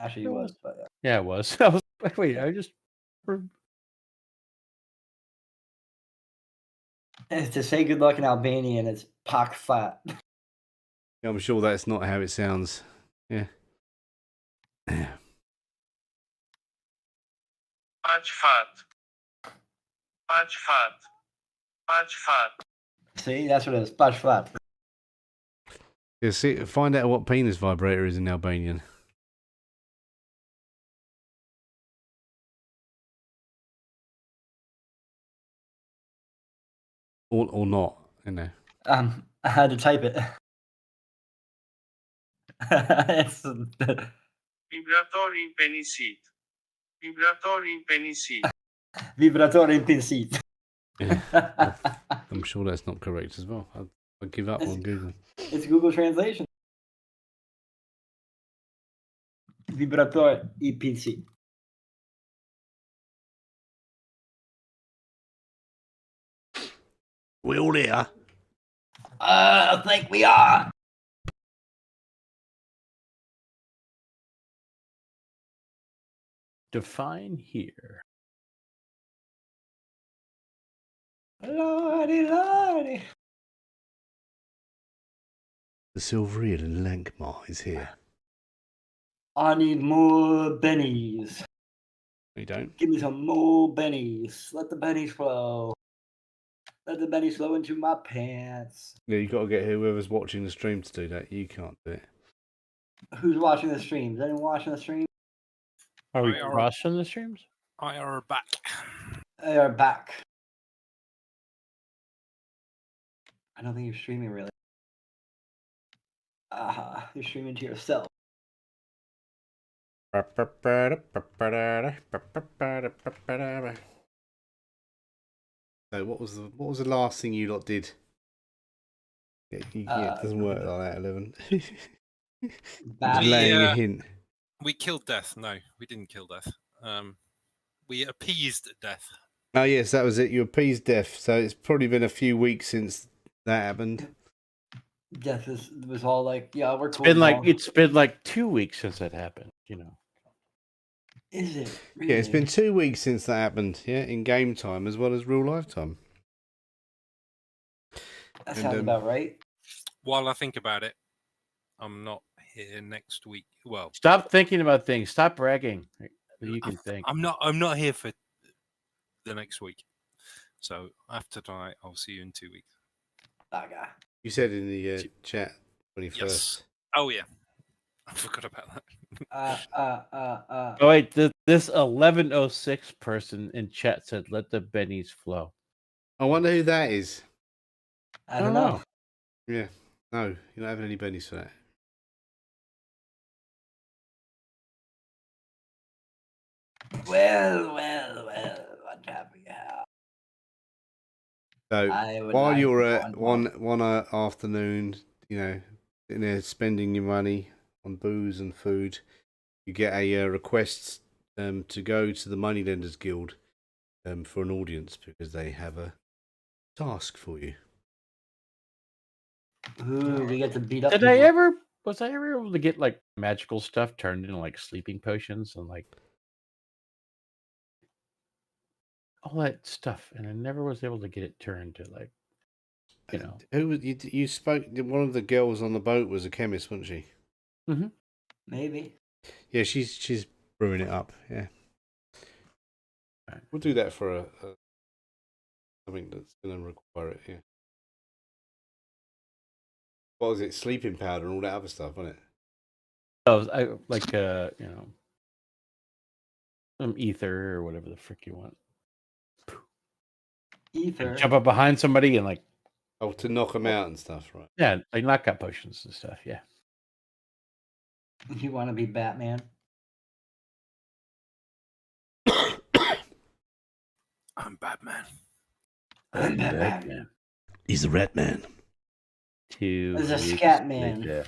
Actually, it was, but yeah. Yeah, it was. I was like, wait, I just. To say good luck in Albanian, it's pak fat. Yeah, I'm sure that's not how it sounds. Yeah. See, that's what it is. Pak fat. Yeah, see, find out what penis vibrator is in Albanian. Or not, you know. I had to type it. It's Vibrator in penisit. Vibrator in penisit. Vibratore in pincit. Yeah. I'm sure that's not correct as well. I'll give up on Google. It's Google Translation. Vibratore in pincit. We all here? I think we are. Define here. Lordy, lordy. The Silver Eel in Lankhmar is here. I need more bennies. You don't? Give me some more bennies. Let the bennies flow. Let the bennies flow into my pants. Yeah, you got to get whoever's watching the stream to do that. You can't do it. Who's watching the stream? Is anyone watching the stream? Are we crossing the streams? I are back. They are back. I don't think you're streaming really. You're streaming to yourself. So what was the last thing you lot did? It doesn't work like that, 11. Just laying a hint. We killed Death. No, we didn't kill Death. We appeased Death. Oh yes, that was it. You appeased Death. So it's probably been a few weeks since that happened. Death was all like, yeah, we're cool. It's been like 2 weeks since that happened. You know. Is it? Really? Yeah, it's been 2 weeks since that happened. Yeah, in game time as well as real life time. That sounds about right. While I think about it, I'm not here next week. Well, stop thinking about things. Stop bragging. You can think. I'm not here for the next week. So after tonight, I'll see you in 2 weeks. Okay. You said in the chat 21st. Yes. Oh yeah, I forgot about that. Oh wait, this 1106 person in chat said, "Let the bennies flow." I wonder who that is. I don't know. Yeah, no, you're not having any bennies for that. Well, what have we have? So while you're at one afternoon, you know, in there spending your money on booze and food, you get a request to go to the Moneylenders Guild for an audience because they have a task for you. Ooh, we get to beat up. Was I ever able to get like magical stuff turned into like sleeping potions and like all that stuff, and I never was able to get it turned to like, you know. Who you spoke? One of the girls on the boat was a chemist, wasn't she? Mm-hmm. Maybe. Yeah, she's brewing it up. Yeah, we'll do that for something that's going to require it. Yeah. What was it? Sleeping powder and all that other stuff, wasn't it? Oh, I like you know, some ether or whatever the frick you want. Ether. And jump up behind somebody and like. Oh, to knock them out and stuff, right? Yeah, like knockout potions and stuff. Yeah. You want to be Batman? I'm Batman. I'm Batman. He's a rat man. There's a scat man. Yeah.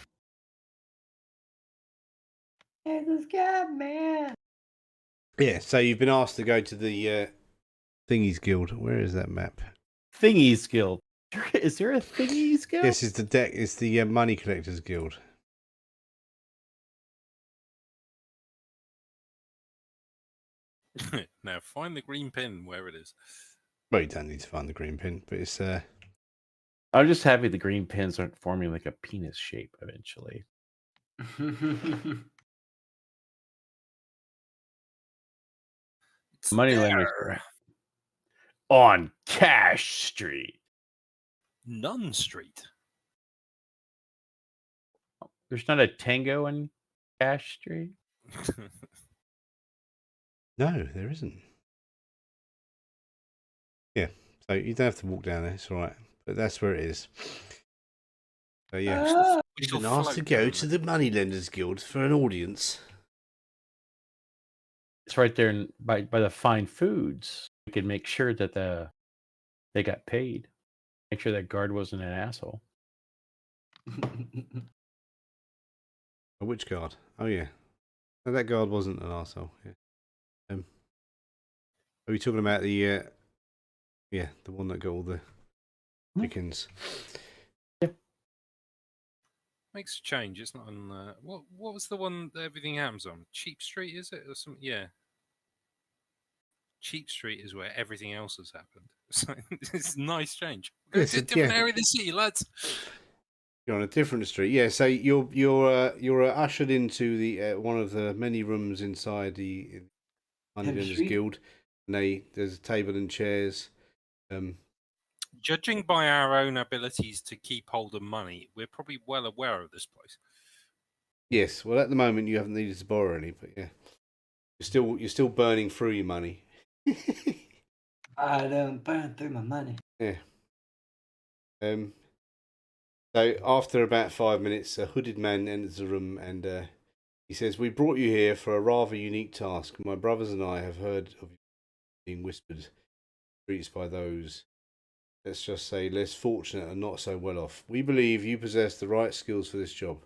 There's a scat man. Yeah, so you've been asked to go to the Thingies Guild. Where is that map? Thingies Guild. Is there a Thingies Guild? This is the deck. It's the Money Collectors Guild. Now find the green pin where it is. Well, you don't need to find the green pin, but it's I'm just happy the green pins aren't forming like a penis shape eventually. It's Moneylenders there. on Cash Street. Nunn Street. There's not a Tango in Cash Street. no, there isn't. Yeah, so you don't have to walk down there. It's all right, but that's where it is. So yeah, you've been asked to go to the Moneylenders Guild for an audience. It's right there by the fine foods. We could make sure that they got paid. Make sure that guard wasn't an asshole. Which guard? Oh yeah, no, that guard wasn't an arsehole. Yeah. Are we talking about the the one that got all the chickens? Yeah. Makes a change. It's not on. What was the one that everything happens on? Cheap Street, is it, or something? Yeah. Cheap Street is where everything else has happened. So it's a nice change. Go to a different area of the city, lads. You're on a different street, yeah. So you're ushered into the one of the many rooms inside the Moneylenders Guild, and there's a table and chairs. Judging by our own abilities to keep hold of money, we're probably well aware of this place. Yes, well, at the moment you haven't needed to borrow any, but yeah, you're still burning through your money. I don't burn through my money. Yeah. So after about 5 minutes, a hooded man enters the room and he says, "We brought you here for a rather unique task. My brothers and I have heard of you being whispered streets by those, let's just say, less fortunate and not so well off. We believe you possess the right skills for this job.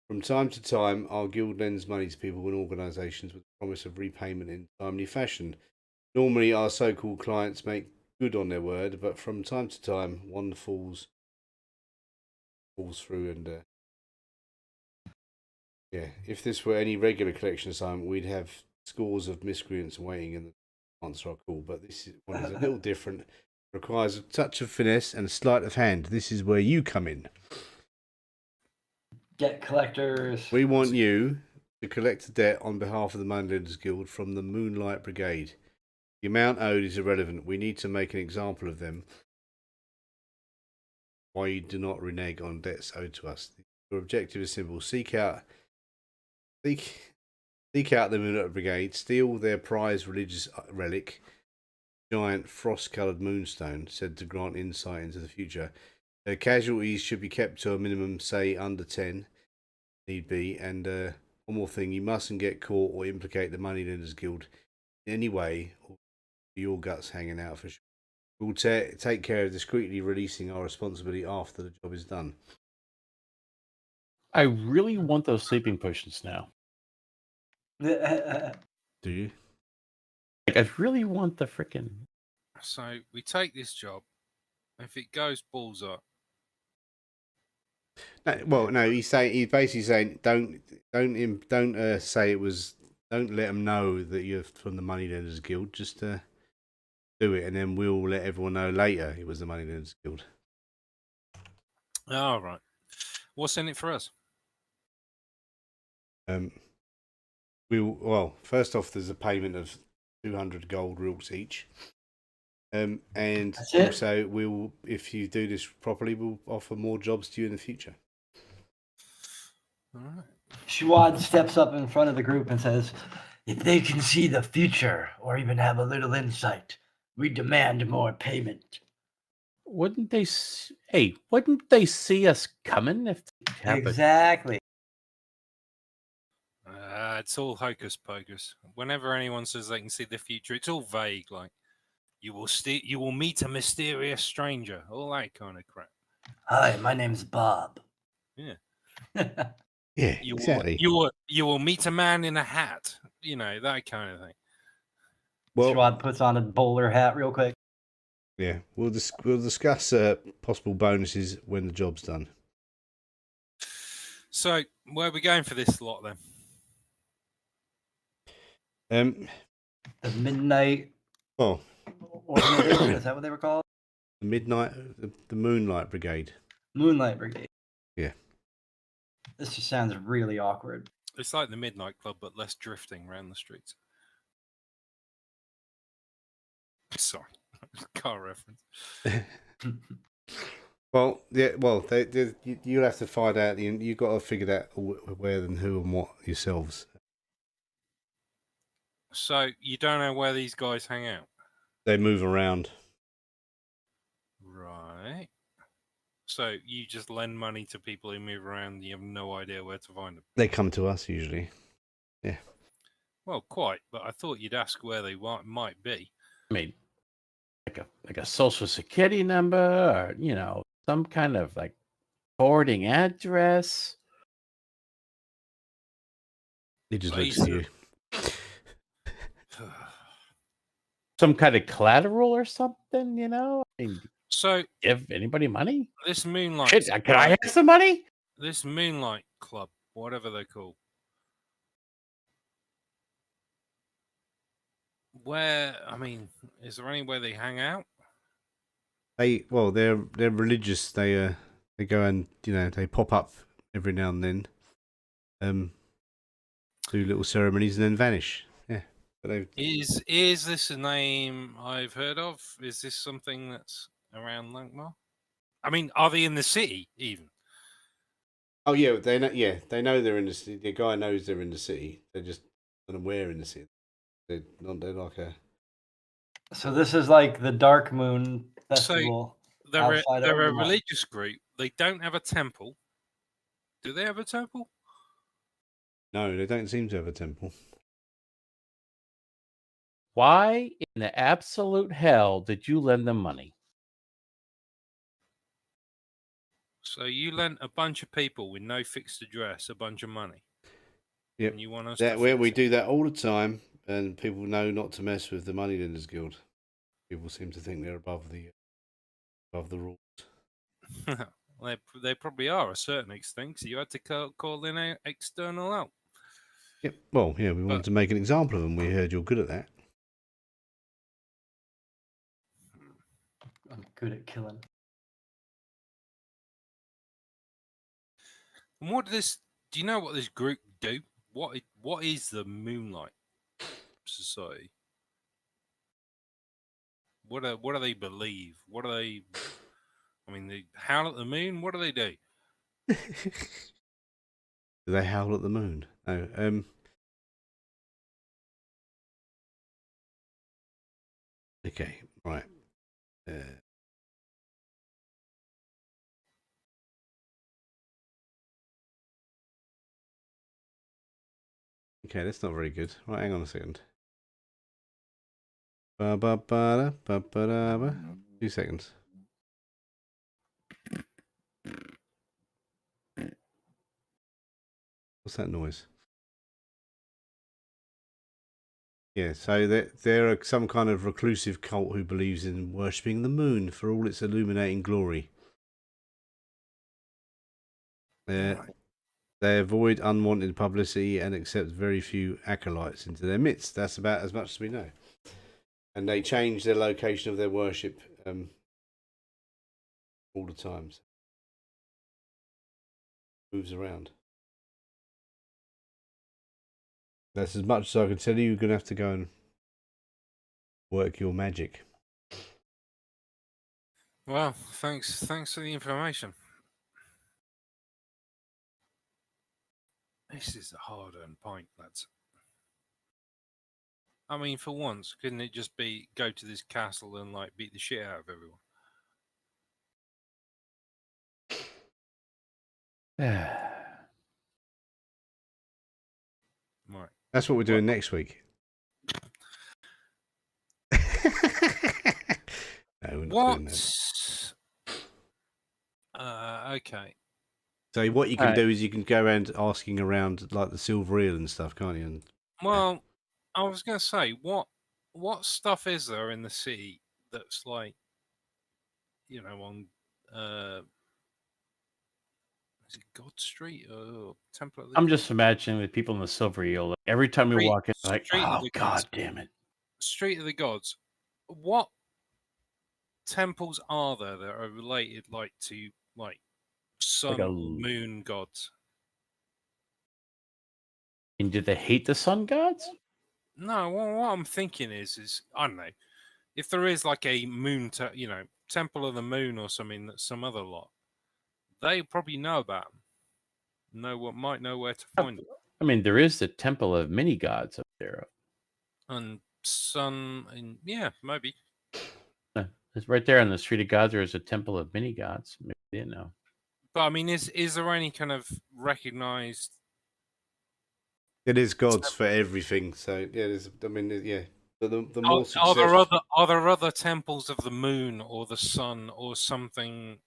From time to time, our guild lends money to people and organisations with the promise of repayment in timely fashion. Normally, our so-called clients make good on their word, but from time to time, one falls through and if this were any regular collection assignment, we'd have scores of miscreants waiting and answer our call, but this one is a little different. Requires a touch of finesse and a sleight of hand. This is where you come in. Debt collectors. We want you to collect a debt on behalf of the Moneylenders Guild from the Moonlight Brigade. The amount owed is irrelevant. We need to make an example of them. Why you do not renege on debts owed to us. Your objective is simple. Seek out the Moonlight Brigade, steal their prized religious relic, giant frost-coloured moonstone, said to grant insight into the future. Their casualties should be kept to a minimum, say, under 10, need be. And one more thing, you mustn't get caught or implicate the Moneylenders Guild in any way, or your guts hanging out for sure. We'll take care of discreetly releasing our responsibility after the job is done. I really want those sleeping potions now. Do you? Like, I really want the freaking. So we take this job. If it goes balls up. No. He's basically saying don't say it was. Don't let them know that you're from the Moneylenders Guild. Just do it, and then we'll let everyone know later it was the Moneylenders Guild. All right. What's in it for us? First off, there's a payment of 200 gold rooks each. And also, we'll, if you do this properly, we'll offer more jobs to you in the future. All right. Schwad steps up in front of the group and says, "If they can see the future or even have a little insight, we demand more payment." Wouldn't they see us coming if they have Exactly. It's all hocus pocus. Whenever anyone says they can see the future, it's all vague. Like you will meet a mysterious stranger, all that kind of crap. Hi, my name's Bob. Yeah. Yeah, exactly. You will meet a man in a hat. You know, that kind of thing. Well, Schwad puts on a bowler hat real quick. Yeah, we'll discuss possible bonuses when the job's done. So, where are we going for this lot then? The Midnight Oh, Organization, is that what they were called? the Moonlight Brigade. Moonlight Brigade. Yeah. This just sounds really awkward. It's like the Midnight Club, but less drifting around the streets. Sorry, car reference. Well, yeah. Well, you'll have to find out. You've got to figure out where and who and what yourselves. So you don't know where these guys hang out? They move around. Right. So you just lend money to people who move around and you have no idea where to find them? They come to us usually. Yeah. Well, quite, but I thought you'd ask where they might be. I mean, like a social security number, or some kind of like forwarding address. He just looks at you. Some kind of collateral or something, I mean, so give anybody money? This Moonlight. Shit, can I have some money? This Moonlight Club, whatever they're called. Where, I mean, is there any way they hang out? They're religious. They go and they pop up every now and then, do little ceremonies and then vanish. Yeah, but is this a name I've heard of? Is this something that's around Lankhmar? I mean, are they in the city even? Oh yeah, they know. Yeah, they know they're in the city. The guy knows they're in the city. They're just unaware in the city. They're like a. So this is like the Dark Moon Festival. So they're a religious group. They don't have a temple. Do they have a temple? No, they don't seem to have a temple. Why in the absolute hell did you lend them money? So you lent a bunch of people with no fixed address a bunch of money. Yep. And you want us we do that all the time, and people know not to mess with the Moneylenders Guild. People seem to think they're above the rules. They probably are a certain extent. So you had to call in external help. Yep. Well, yeah, we wanted to make an example of them. We heard you're good at that. I'm good at killing. And do you know what this group do? What is the Moonlight Society? What do they believe? What do they? I mean, they howl at the moon. What do they do? Do they howl at the moon? No. Okay. Right. Okay, that's not very good. Right, hang on a second. 2 seconds. What's that noise? Yeah, so they're some kind of reclusive cult who believes in worshipping the moon for all its illuminating glory. They avoid unwanted publicity and accept very few acolytes into their midst. That's about as much as we know. And they change their location of their worship all the time. So moves around. That's as much as I can tell you. You're going to have to go and work your magic. Well, thanks for the information. This is a hard-earned point, lads. I mean, for once, couldn't it just be go to this castle and beat the shit out of everyone? Right. That's what we're doing next week. No, we're not doing that. Okay. So what you can do is you can go around asking around like the Silver Eel and stuff, can't you? Well, I was going to say, what stuff is there in the city that's on is it God Street or Temple? I'm just imagining the people in the Silver Eel. Every time we walk in, like, oh, God damn it. Street of the Gods, what temples are there that are related, like to like sun Like or moon gods? And do they hate the sun gods? No, what I'm thinking is I don't know if there is like a moon, temple of the moon or something that some other lot, they probably know about them. Might know where to find them. I mean, there is the temple of many gods up there. And sun, and yeah, maybe. It's right there on the Street of Gods. There is a temple of many gods. Maybe they didn't know. But I mean, is there any kind of recognized? It is gods for everything. So yeah, there's. I mean, yeah. But the more successful. Are there other temples of the moon or the sun or something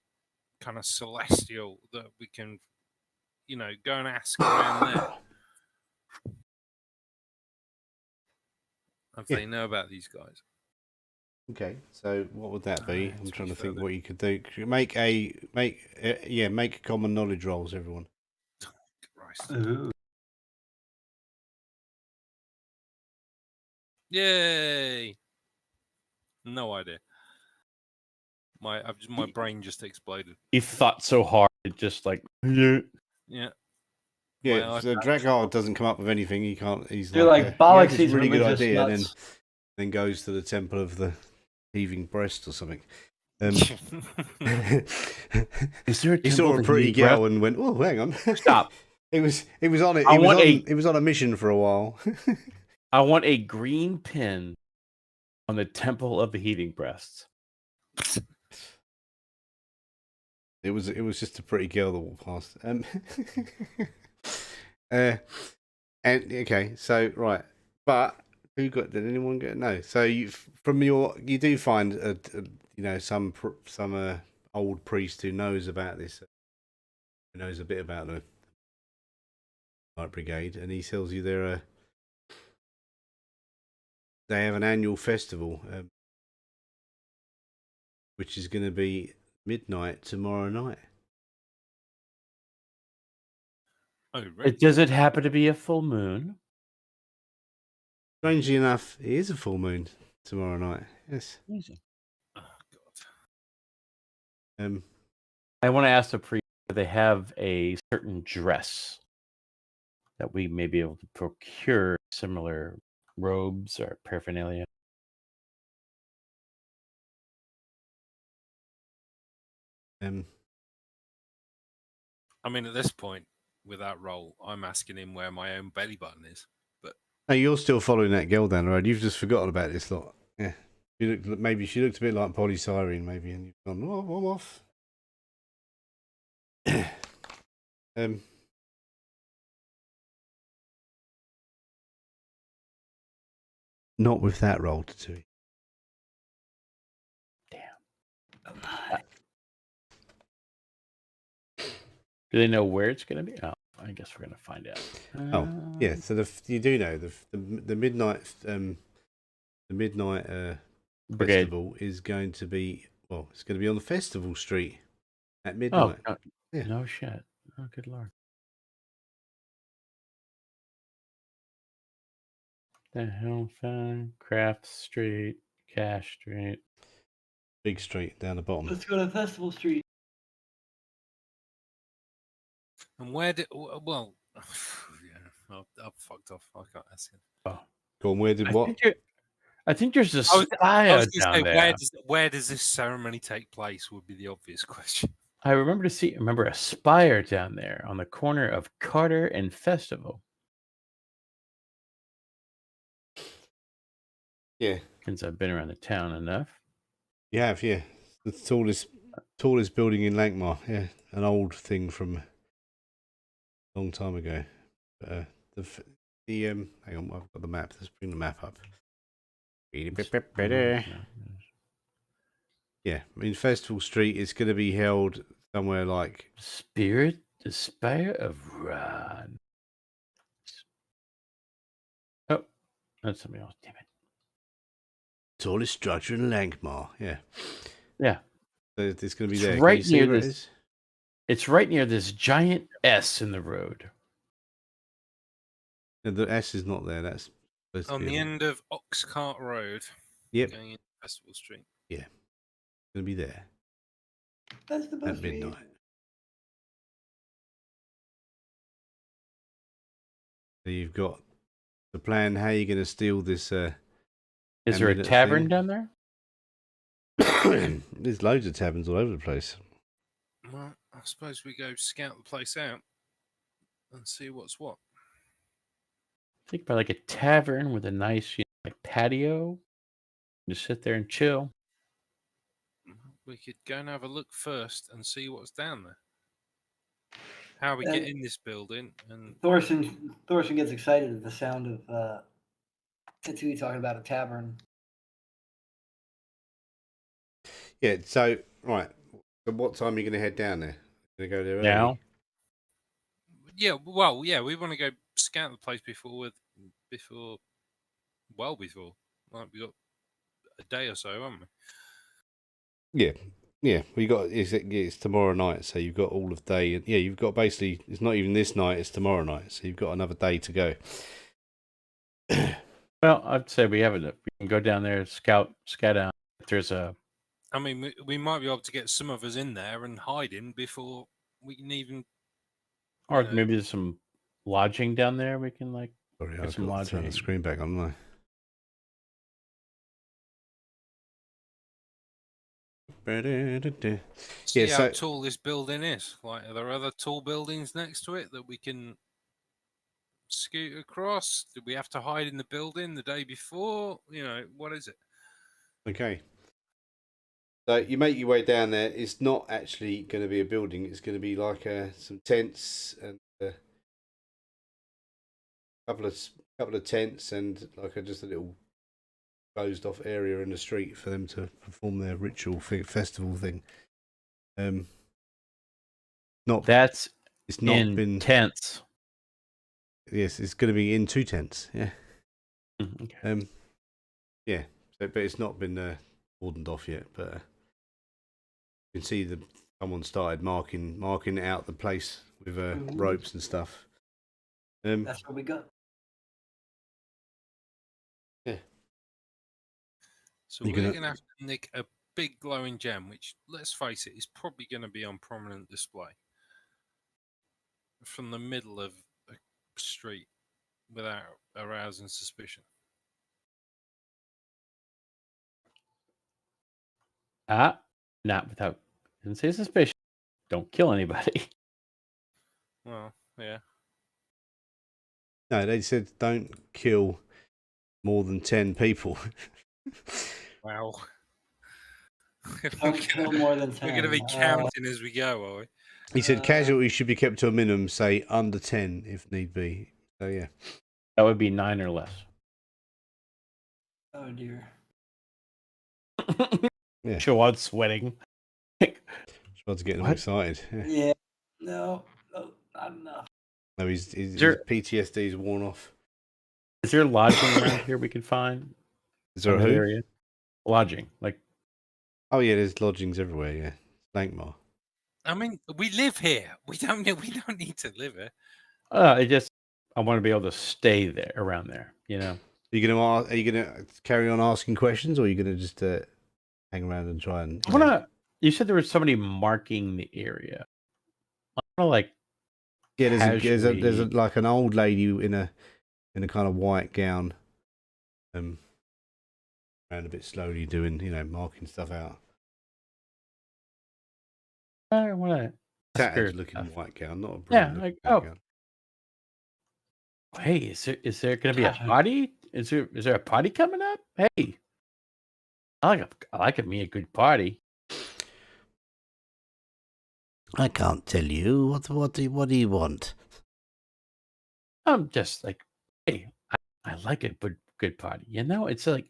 kind of celestial that we can, go and ask around there? If they know about these guys. Okay, so what would that be? I'm trying to think what you could do. Make common knowledge rolls, everyone. Christ. Ooh. Yay! No idea. My brain just exploded. He thought so hard, it just like Yeah. Yeah, so Draghar doesn't come up with anything. He can't. He's You're like bollocks. this He's really good religious idea, and nuts. then goes to the temple of the heaving breast or something. is there a He saw a pretty girl and went, "Oh, hang on, stop." It was on it. He was on a mission for a while. I want a green pin on the temple of the heaving breasts. It was just a pretty girl that walked past. And okay, so right, but did anyone get no? So you do find some old priest who knows about this, who knows a bit about the Light Brigade, and he tells you they have an annual festival, which is going to be midnight tomorrow night. Oh, right. Does it happen to be a full moon? Strangely enough, it is a full moon tomorrow night. Yes. Amazing. Oh God. I want to ask the priest if they have a certain dress that we may be able to procure similar robes or paraphernalia. I mean, at this point, with that role, I'm asking him where my own belly button is. But no, you're still following that girl down the road. You've just forgotten about this lot. Yeah, maybe she looked a bit like Polly Siren, maybe, and you've gone, "Oh, I'm off." Not with that roll to do. Damn. Do they know where it's going to be? Oh, I guess we're going to find out. Oh, yeah. So you do know the midnight festival is going to be it's going to be on the festival street at midnight. Oh, no shit. Oh, good lord. The Hillfin, Craft Street, Cash Street. Big street down the bottom. Let's go to Festival Street. and where did well? Yeah, I've fucked off. I can't ask him. Oh, go on. Where did what? I think there's a I spire was down say, there. where does this ceremony take place? Would be the obvious question. I remember a spire down there on the corner of Carter and Festival. Yeah, Since I've been around the town enough. you have. Yeah, the tallest building in Lankhmar. Yeah, an old thing from a long time ago. Hang on, I've got the map. Let's bring the map up. Yeah, I mean, Festival Street is going to be held somewhere like the Spire of Ron. Oh, that's something else. Damn it. Tallest structure in Lankhmar. Yeah. Yeah. So it's going to be It's there. right near where this. it is? It's right near this giant S in the road. No, the S is not there. That's Supposed to On be the on- end of Oxcart Road, Yep, going into Festival Street. gonna be there That's the at best midnight. So you've got the plan how you're gonna steal this. Is there a amulet tavern thing. down there? There's loads of taverns all over the place. Well, I suppose we go scout the place out and see what's what. I think about like a tavern with a nice like patio. Just sit there and chill. We could go and have a look first and see what's down there. How we And- get in this building, and Thorson gets excited at the sound of Tatooine talking about a tavern. Yeah. So right. So what time are you gonna head down there? Gonna go there early? Now, yeah, we want to go scout the place before. Like we got a day or so, haven't we? Yeah. Yeah, it's tomorrow night, so you've got all of day, and yeah, you've got basically it's not even this night; it's tomorrow night, so you've got another day to go. well, I'd say we can go down there, scout out. If there's a I mean, we might be able to get some of us in there and hiding before we can even. or know. maybe there's some lodging down there. We can like Sorry, get I've some got to turn the lodging. screen back on. See Yeah, how so tall this building is. Like, are there other tall buildings next to it that we can scoot across? Do we have to hide in the building the day before? What is it? okay. So you make your way down there. It's not actually going to be a building. It's going to be like some tents and a couple of tents and like just a little closed off area in the street for them to perform their ritual festival thing. That's it's not been intense. Yes, it's going to be in 2 tents. Yeah. Okay. Yeah. So, but it's not been cordoned off yet. But you can see someone started marking out the place with ropes and stuff. That's what we got. Yeah. So we're going to have to nick a big glowing gem, which, let's face it, is probably going to be on prominent display from the middle of a street without arousing suspicion. Not without, didn't say suspicion. Don't kill anybody. Well, yeah. No, they said don't kill more than 10 people. Wow. Don't kill more than 10. We're going to be counting as we go, are we? He said casualties should be kept to a minimum, say under 10 if need be. So yeah. That would be 9 or less. Oh dear. Yeah. Shawad's sweating. Shawad's getting all excited. Yeah. Yeah. No, not enough. No, his PTSD is worn off. Is there lodging around here we can find? Is there a in that who? area? Lodging, like. Oh yeah, there's lodgings everywhere. Yeah, Lankhmar. I mean, we live here. We don't need to live here. I want to be able to stay there around there. Are you gonna carry on asking questions, or are you gonna just hang around and try and? You said there was somebody marking the area. I want to like. Yeah, there's like an old lady in a kind of white gown, around a bit slowly doing marking stuff out. I want to. Tattered looking white gown, not a brilliant white gown. Hey, is there going to be a party? Is there a party coming up? Hey, I like me a good party. I can't tell you. What do you want? I'm just like, hey, I like a good party. It's like,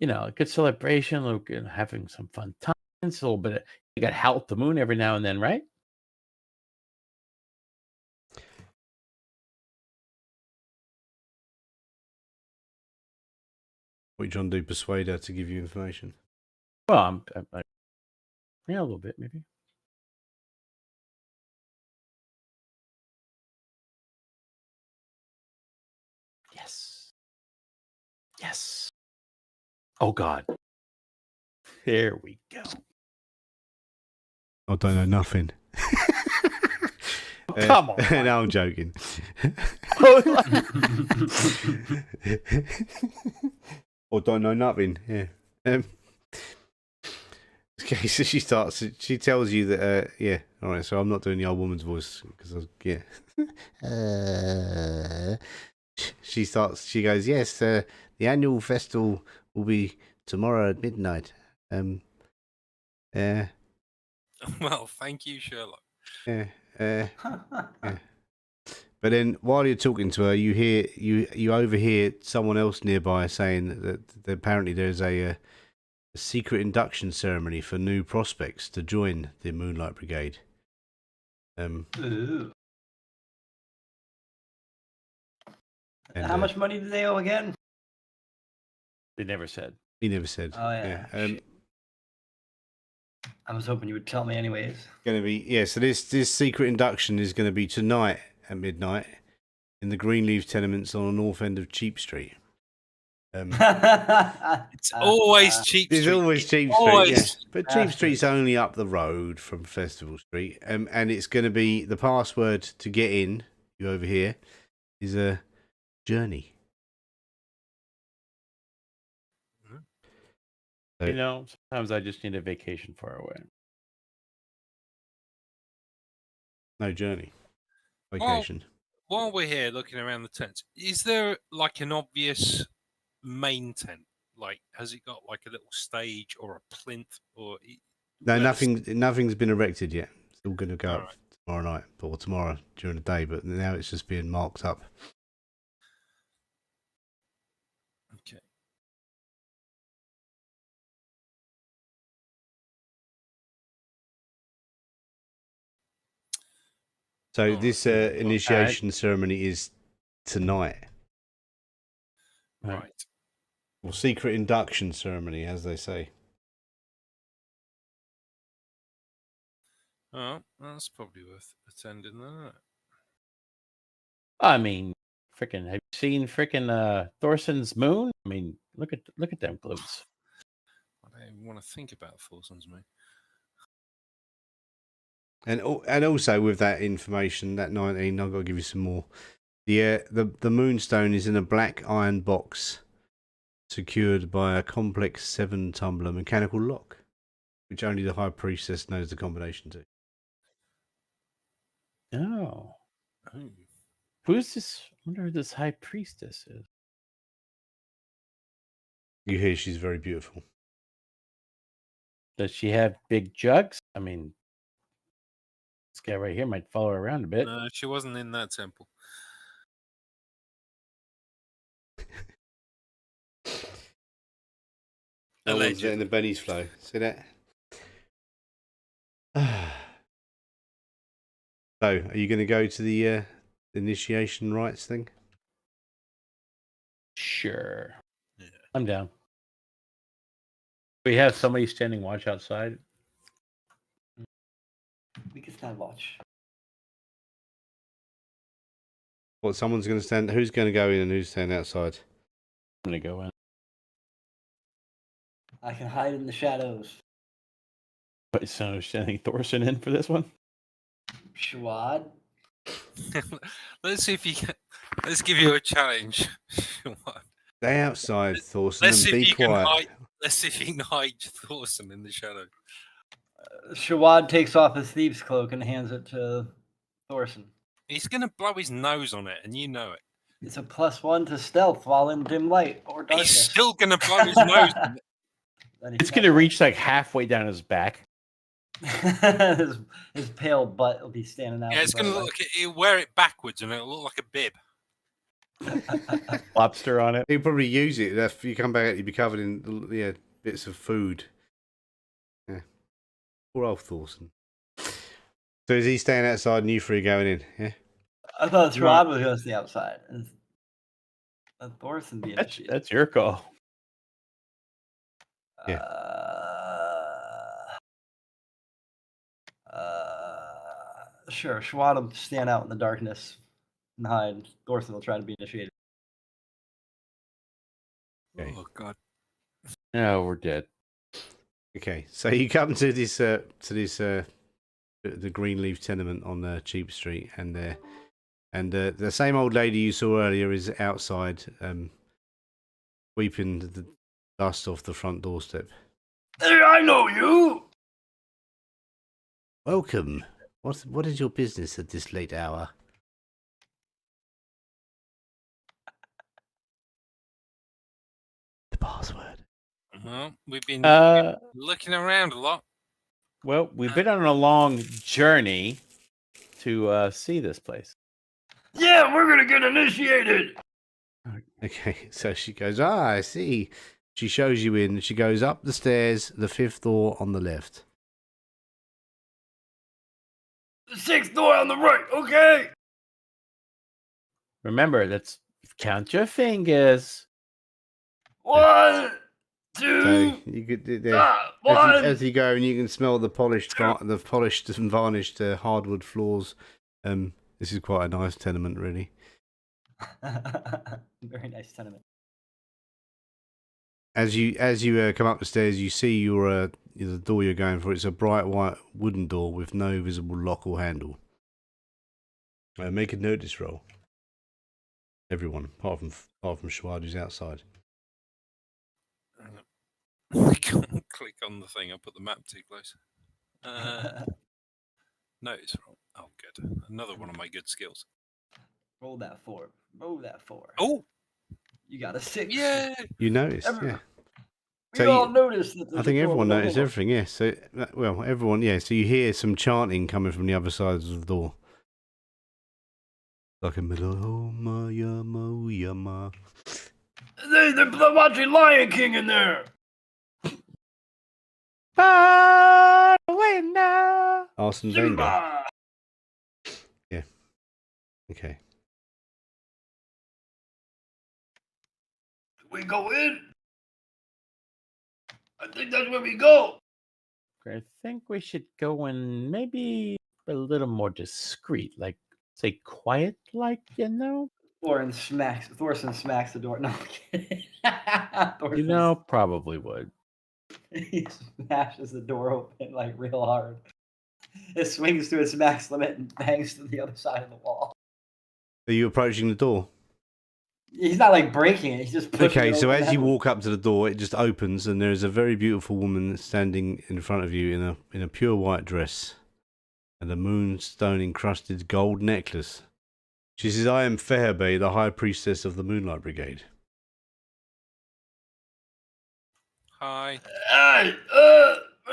a good celebration, having some fun times, a little bit of, you got Howl at the Moon every now and then, right? What are you trying to do? Persuade her to give you information? Well, I'm a little bit maybe. Yes. Yes. Oh God. There we go. I don't know nothing. Come on. No, I'm joking. Or don't know nothing. Yeah. Okay, so she tells you that, yeah, all right, so I'm not doing the old woman's voice because, yeah. She goes, yes, the annual festival will be tomorrow at midnight. Well, thank you, Sherlock. Yeah. But then while you're talking to her, you overhear someone else nearby saying that apparently there's a secret induction ceremony for new prospects to join the Moonlight Brigade. Ooh. And, how much money do they owe again? They never said. He never said. Oh yeah. I was hoping you would tell me anyways. Going to be so this secret induction is going to be tonight at midnight in the Greenleaf tenements on the north end of Cheap Street. It's always Cheap Street. There's always Cheap Street, yeah. But Cheap Street's only up the road from Festival Street, and it's going to be the password to get in. You over here is a journey. So, You know, sometimes I just need a vacation far away. No journey. Vacation. While we're here looking around the tents, is there like an obvious main tent? Like, has it got like a little stage or a plinth or? No, nothing's been erected yet. It's all going to go up right. tomorrow night or tomorrow during the day, but now it's just being marked up. Okay. So this initiation ceremony is tonight. Right. Or secret induction ceremony, as they say. Oh, that's probably worth attending, then, isn't it? I mean, freaking, have you seen freaking Thorson's moon? I mean, look at them glutes. I don't even want to think about Thorson's moon. And also with that information, that 19, I've got to give you some more. The moonstone is in a black iron box, secured by a complex 7-tumbler mechanical lock, which only the High Priestess knows the combination to. Oh. Oh. Who's this? I wonder who this High Priestess is. You hear she's very beautiful. Does she have big jugs? I mean, this guy right here might follow her around a bit. No, she wasn't in that temple. No one's letting the bennies flow. See that? So, are you going to go to the initiation rites thing? Sure. Yeah. I'm down. We have somebody standing watch outside. We can stand watch. What, someone's going to stand? Who's going to go in and who's standing outside? I'm going to go in. I can hide in the shadows. But so standing Thorson in for this one? Shawad. Let's see if you can. Let's give you a challenge. Stay outside, Thorson, Let's and see if be you can quiet. hide. Let's see if you can hide Thorson in the shadow. Shawad takes off his thieves' cloak and hands it to Thorson. He's going to blow his nose on it, and you know it. It's a +1 to stealth while in dim light or darkness. He's still going to blow his nose on it. It's going to reach like halfway down his back. his pale butt will be standing out. Yeah, it's going to look like he'll wear it backwards, and it'll look like a bib. Lobster on it. He'll probably use it. If you come back, you'll be covered in bits of food. Yeah. Poor old Thorson. So is he staying outside and you three going in? Yeah. I thought Rod was going to stay outside. Thorson be initiated. That's your call. Yeah. Sure. Shawad will stand out in the darkness and hide. Thorson will try to be initiated. Okay. Oh God. No, we're dead. Okay, so you come to this the Greenleaf tenement on Cheap Street, and the same old lady you saw earlier is outside, sweeping the dust off the front doorstep. Hey, I know you. Welcome. What is your business at this late hour? The password. Well, we've been Uh, looking around a lot. well, we've been on a long journey to see this place. Yeah, we're gonna get initiated. Okay, so she goes, I see. She shows you in. She goes up the stairs, the 5th door on the left. The 6th door on the right. Okay. Remember, that's count your fingers. 1, So 2, you could as you go, and you can smell the polished and varnished hardwood floors. This is quite a nice tenement, really. Very nice tenement. As you come up the stairs, you see the door you're going for. It's a bright white wooden door with no visible lock or handle. Make a notice roll. Everyone, apart from Schwad, who's outside. Click on the thing. I'll put the map too close. Notice roll. Oh, good. Another one of my good skills. Roll that 4. Roll that 4. Oh, You got a 6. yeah. You noticed, yeah. We all noticed that. I think everyone noticed everything, yes. So, well, everyone, yeah. So you hear some chanting coming from the other side of the door. Like a middle, yama. They're watching Lion King in there. Arsene Wenger. Simba. Yeah. Okay. We go in. I think that's where we go. I think we should go in maybe a little more discreet, like say quiet, like Thorson smacks the door. No, I'm kidding. Probably would. He smashes the door open like real hard. It swings to its max limit and bangs to the other side of the wall. Are you approaching the door? He's not like breaking it. He's just pushing Okay, it so open. as you walk up to the door, it just opens, and there is a very beautiful woman standing in front of you in a pure white dress and a moonstone encrusted gold necklace. She says, "I am Fairby, the High Priestess of the Moonlight Brigade." Hi. Hey,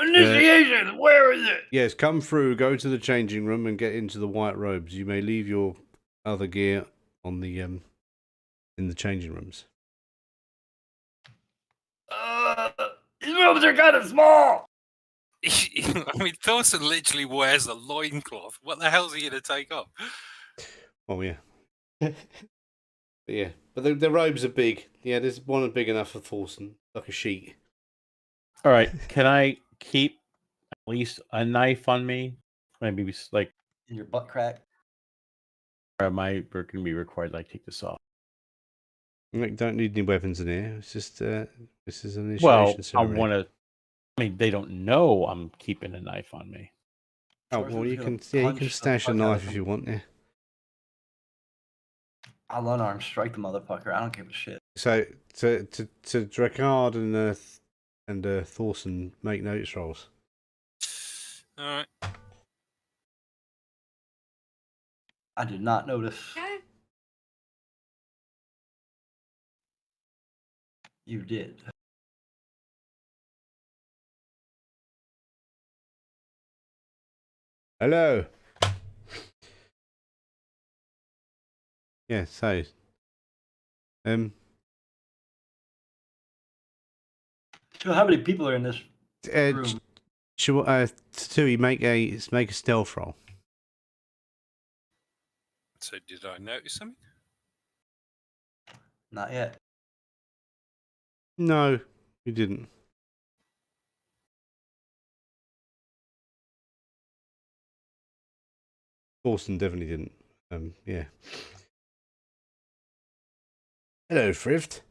initiation. Where is it? Yes, come through, go to the changing room, and get into the white robes. You may leave your other gear on the in the changing rooms. These rooms are kind of small. I mean, Thorson literally wears a loincloth. What the hell's he going to take off? Oh, yeah. But the robes are big. Yeah, there's one big enough for Thorson, like a sheet. All right, can I keep at least a knife on me? Maybe like In your butt crack. or am I going to be required to take this off? You don't need any weapons in here. It's just this is an Well, initiation ceremony. I want to. I mean, they don't know I'm keeping a knife on me. Oh well, you can stash a knife if you want. Yeah. I'll unarmed strike the motherfucker. I don't give a shit. So to Drakard and Thorson make notice rolls. All right. I did not notice. You did. Hello. Yeah. So. So how many people are in this room? Tui, make a stealth roll. So did I notice something? Not yet. No, you didn't. Thorson definitely didn't. Yeah. Hello, Thrift.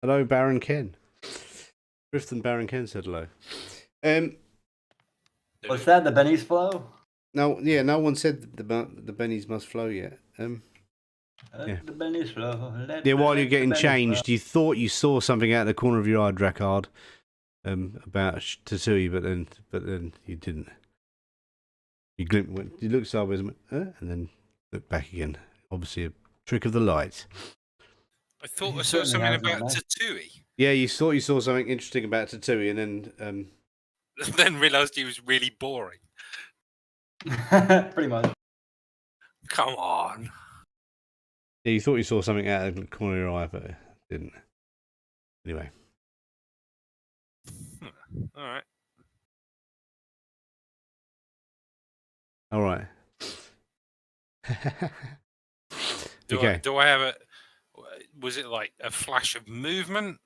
Hello, Baron Ken. Grifton Baron Ken said hello. What's that? The Benny's flow? No, yeah, no one said the bennies must flow yet. Yeah. The Benny's flow. Yeah, while you're getting changed, you thought you saw something out of the corner of your eye, Drakard, about Tatooine, but then you didn't. You looked sideways and then looked back again. Obviously, a trick of the light. I thought I saw certainly something has about one, eh? Tatooine, Yeah, you thought you saw something interesting about Tatooine, and then then realised he was really boring. Pretty much. Come on. yeah, you thought you saw something out of the corner of your eye, but didn't. Anyway. All right. All right. Do I have a? Was it like a flash of movement?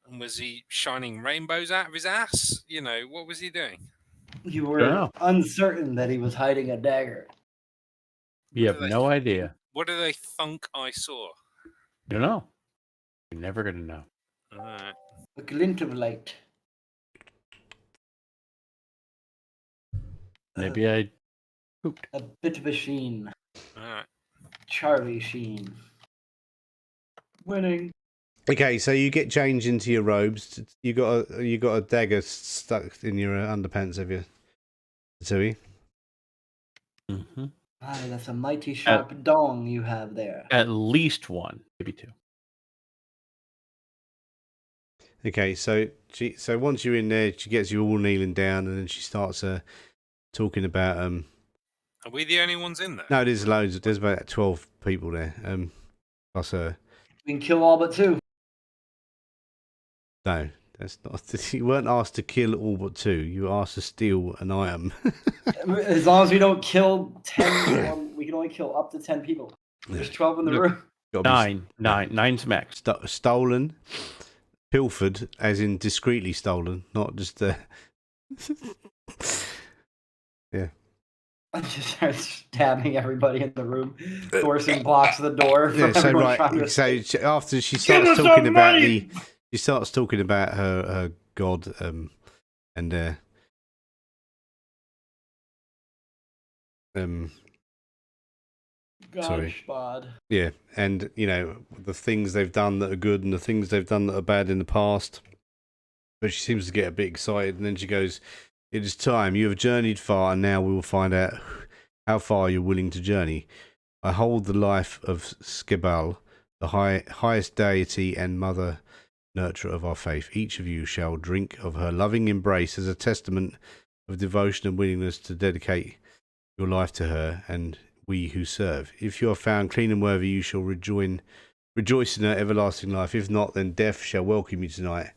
And was he shining rainbows out of his ass? You know, what was he doing? You were Dunno. uncertain that he was hiding a dagger. You What have do they no idea. What do they think I saw? You don't know. You're never gonna know. All right. A glint of light. Maybe I pooped. A bit of a sheen. All right. Charlie Sheen. Winning. Okay, so you get changed into your robes. You got a dagger stuck in your underpants, have you? Tatooine? Mm-hmm. Aye, that's a mighty sharp dong you have there. At least one, maybe two. Okay, so once you're in there, she gets you all kneeling down, and then she starts talking about Are we the only ones in there? No, there's loads. There's about 12 people there. Plus her. We can kill all but two. No, that's not. You weren't asked to kill all but two. You were asked to steal an item. As long as we don't kill 10, we can only kill up to 10 people. There's 12 in the room. Gotta be Nine's max. stolen, pilfered, as in discreetly stolen, not just. Yeah. I just start stabbing everybody in the room. Thorson blocks the door from Yeah, so everyone trying right. to So after she Give starts us talking some about money! she starts talking about her god, and sorry. Godspod. Yeah, and you know the things they've done that are good and the things they've done that are bad in the past. But she seems to get a bit excited, and then she goes, "It is time. You have journeyed far, and now we will find out how far you're willing to journey. I hold the life of Skebal, the highest deity and mother nurturer of our faith. Each of you shall drink of her loving embrace as a testament of devotion and willingness to dedicate your life to her and we who serve. If you are found clean and worthy, you shall rejoice in her everlasting life. If not, then death shall welcome you tonight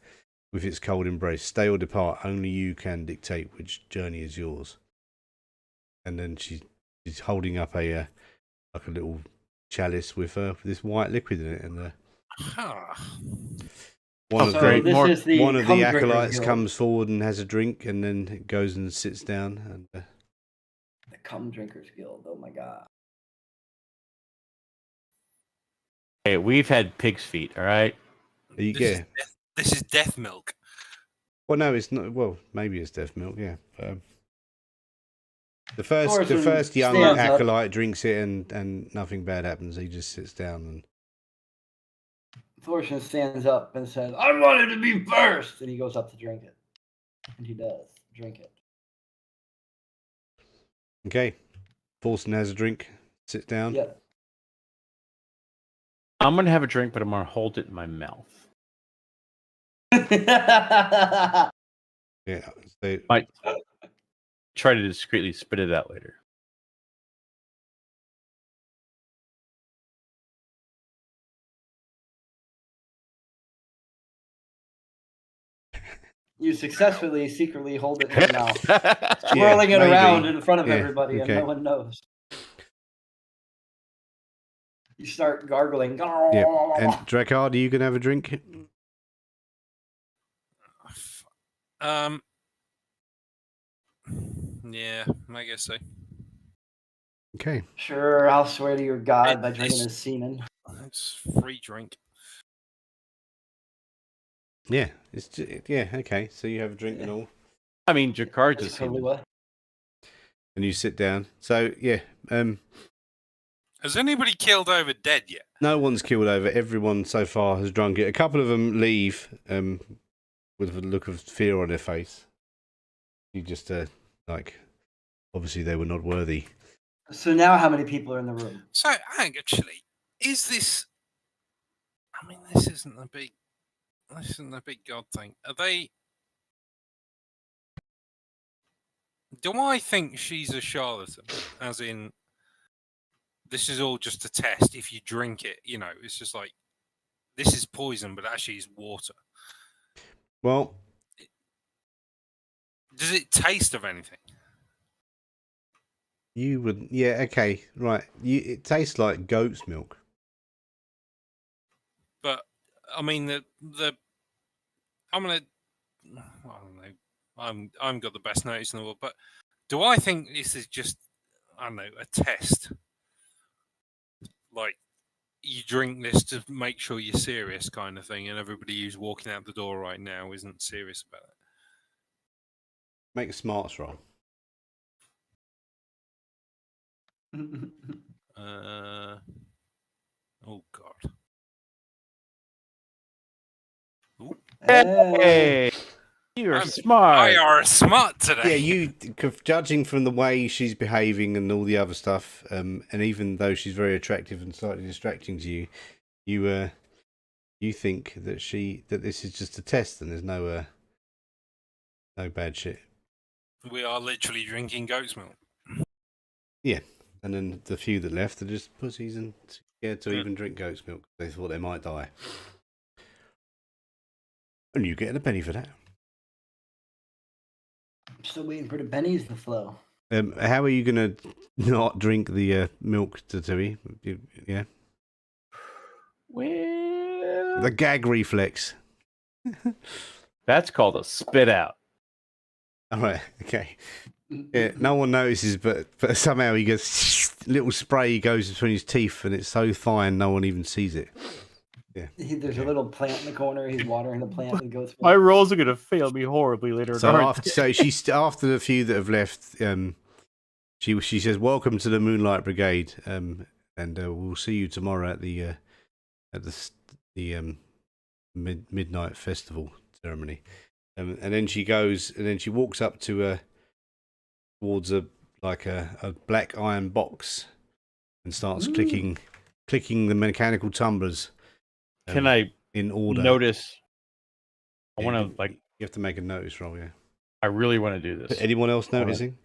with its cold embrace. Stay or depart, only you can dictate which journey is yours." And then she's holding up a like a little chalice with this white liquid in it, and one of the acolytes comes forward and has a drink, and then goes and sits down. And The Cum Drinkers Guild. Oh my god. Hey, we've had pig's feet, all right? yeah. This is death milk. Well, no, it's not. Well, maybe it's death milk. Yeah. The first young acolyte drinks it, and nothing bad happens. He just sits down and. Thorson stands up and says, "I wanted to be first," and he goes up to drink it, and he does drink it. Okay, Thorson has a drink, sits down. Yep. I'm gonna have a drink, but I'm gonna hold it in my mouth. Yeah. So, Might try to discreetly spit it out later. You successfully secretly hold it in your mouth, swirling it around in front of everybody, and no one knows. You start gargling. Yeah. And Drakard, are you gonna have a drink? Yeah, I guess so. Okay. Sure, I'll swear to your god by drinking his semen. It's free drink. Yeah, yeah, okay. So you have a drink and all, I mean, Jakar That's just totally seemed what. and you sit down. So yeah, Has anybody killed over dead yet? no one's killed over. Everyone so far has drunk it. A couple of them leave with a look of fear on their face. You just like, obviously they were not worthy. So now, how many people are in the room? So, actually, is this? I mean, this isn't a big god thing. Are they? Do I think she's a charlatan? As in, this is all just a test. If you drink it, it's just like this is poison, but actually it's water. Well, does it taste of anything? You would, yeah, okay, right. It tastes like goat's milk. But I mean, I'm gonna. I don't know. I'm got the best notice in the world, but do I think this is just, I don't know, a test? Like, you drink this to make sure you're serious, kind of thing, and everybody who's walking out the door right now isn't serious about it. Make a smarts roll. Oh God. Ooh. Hey, you're smart. I are smart today. Yeah, you judging from the way she's behaving and all the other stuff, and even though she's very attractive and slightly distracting to you, you think that this is just a test and there's no bad shit. We are literally drinking goat's milk. Yeah, and then the few that left are just pussies and scared to even drink goat's milk. They thought they might die. And you getting a penny for that. I'm still waiting for the pennies to flow. How are you gonna not drink the milk, Tatui? Yeah. Well, The gag reflex. that's called a spit out. All right. Okay. Yeah. No one notices, but somehow he gets little spray goes between his teeth, and it's so fine no one even sees it. Yeah. There's a little plant in the corner. He's watering the plant with goat's milk. My rolls are gonna fail me horribly later. So after the few that have left, she says, "Welcome to the Moonlight Brigade, and we'll see you tomorrow at the midnight festival ceremony." And then she goes, and then she walks up to towards a black iron box, and starts clicking the mechanical tumblers. Can I in order notice? I Yeah, want to you have to make a notice roll. Yeah. I really want to do this. Anyone else noticing?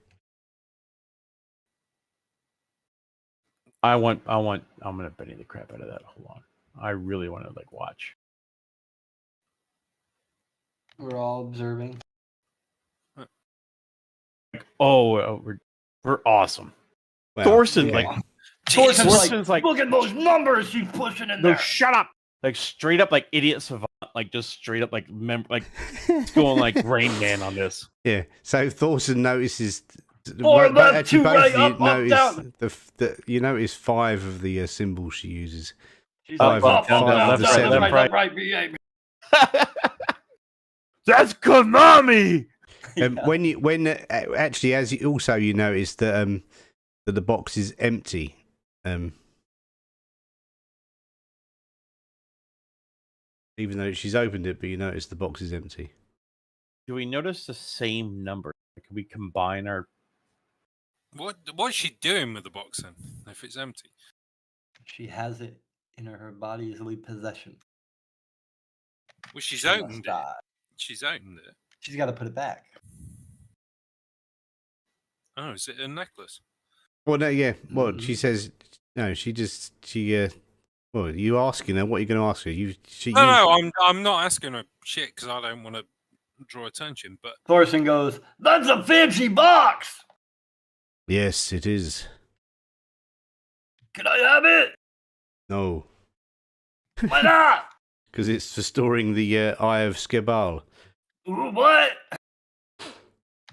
I'm gonna Benny the crap out of that. Hold on. I really want to watch. We're all observing. Oh, we're awesome. Well, Thorson, yeah. Thorsten's like, look at those numbers she's pushing in no, there. shut up. Like straight up, idiot savant, just straight up, it's going like Rain Man on this. Yeah. So Thorson notices. Forward, left, Actually, two, both right, of you up, notice down. you notice 5 of the symbols she uses. She's Five like, of- up, five of the down, seven. left, right, BA. That's Konami. Yeah. When actually, as you notice that that the box is empty. Even though she's opened it, but you notice the box is empty. Do we notice the same number? Can we combine our? What's she doing with the box then? If it's empty, She has it in her bodily possession. well, she's She opened must it. die. She's opened it. She's got to put it back. Oh, is it a necklace? Well, no, yeah. Well, she says no. Well, you asking her? What are you going to ask her? No, I'm not asking her shit because I don't want to draw attention. But Thorson goes, "That's a fancy box. Yes, it is. Can I have it? No, Why not? because it's for storing the Eye of Skebal. Ooh, what?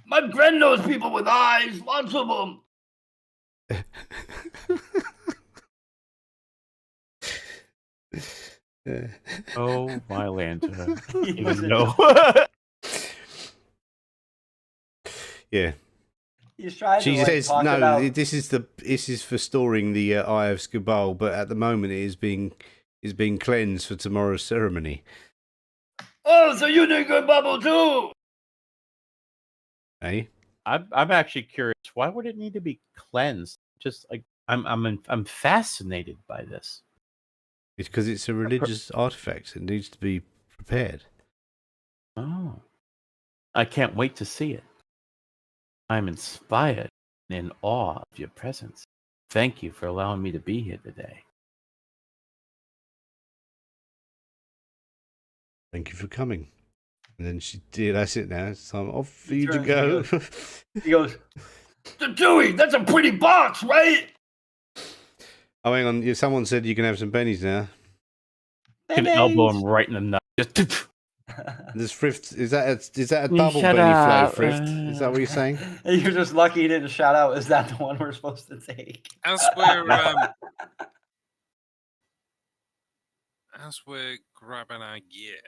My friend knows people with eyes. Lots of them. Oh my Lanta. He Even was- though Yeah. He's trying She to like says talk no. about. This is for storing the Eye of Skubal, but at the moment it is being cleansed for tomorrow's ceremony. Oh, so you did good bubble too? Eh? I'm actually curious. Why would it need to be cleansed? Just like I'm fascinated by this. Because it's a religious artifact. It needs to be prepared. Oh, I can't wait to see it. I'm inspired and in awe of your presence. Thank you for allowing me to be here today. Thank you for coming. And then she did. That's it now. It's time off for He you to turns go. He goes, Dewey, that's a pretty box, right? Oh, hang on. Yeah, someone said you can have some bennies now. I can elbow him right in the nut. Just There's thrift. Is that a You double shut benny flow up, thrift? Is that what you're saying? You're just lucky he didn't shout out. Is that the one we're supposed to take? As we're grabbing our gear,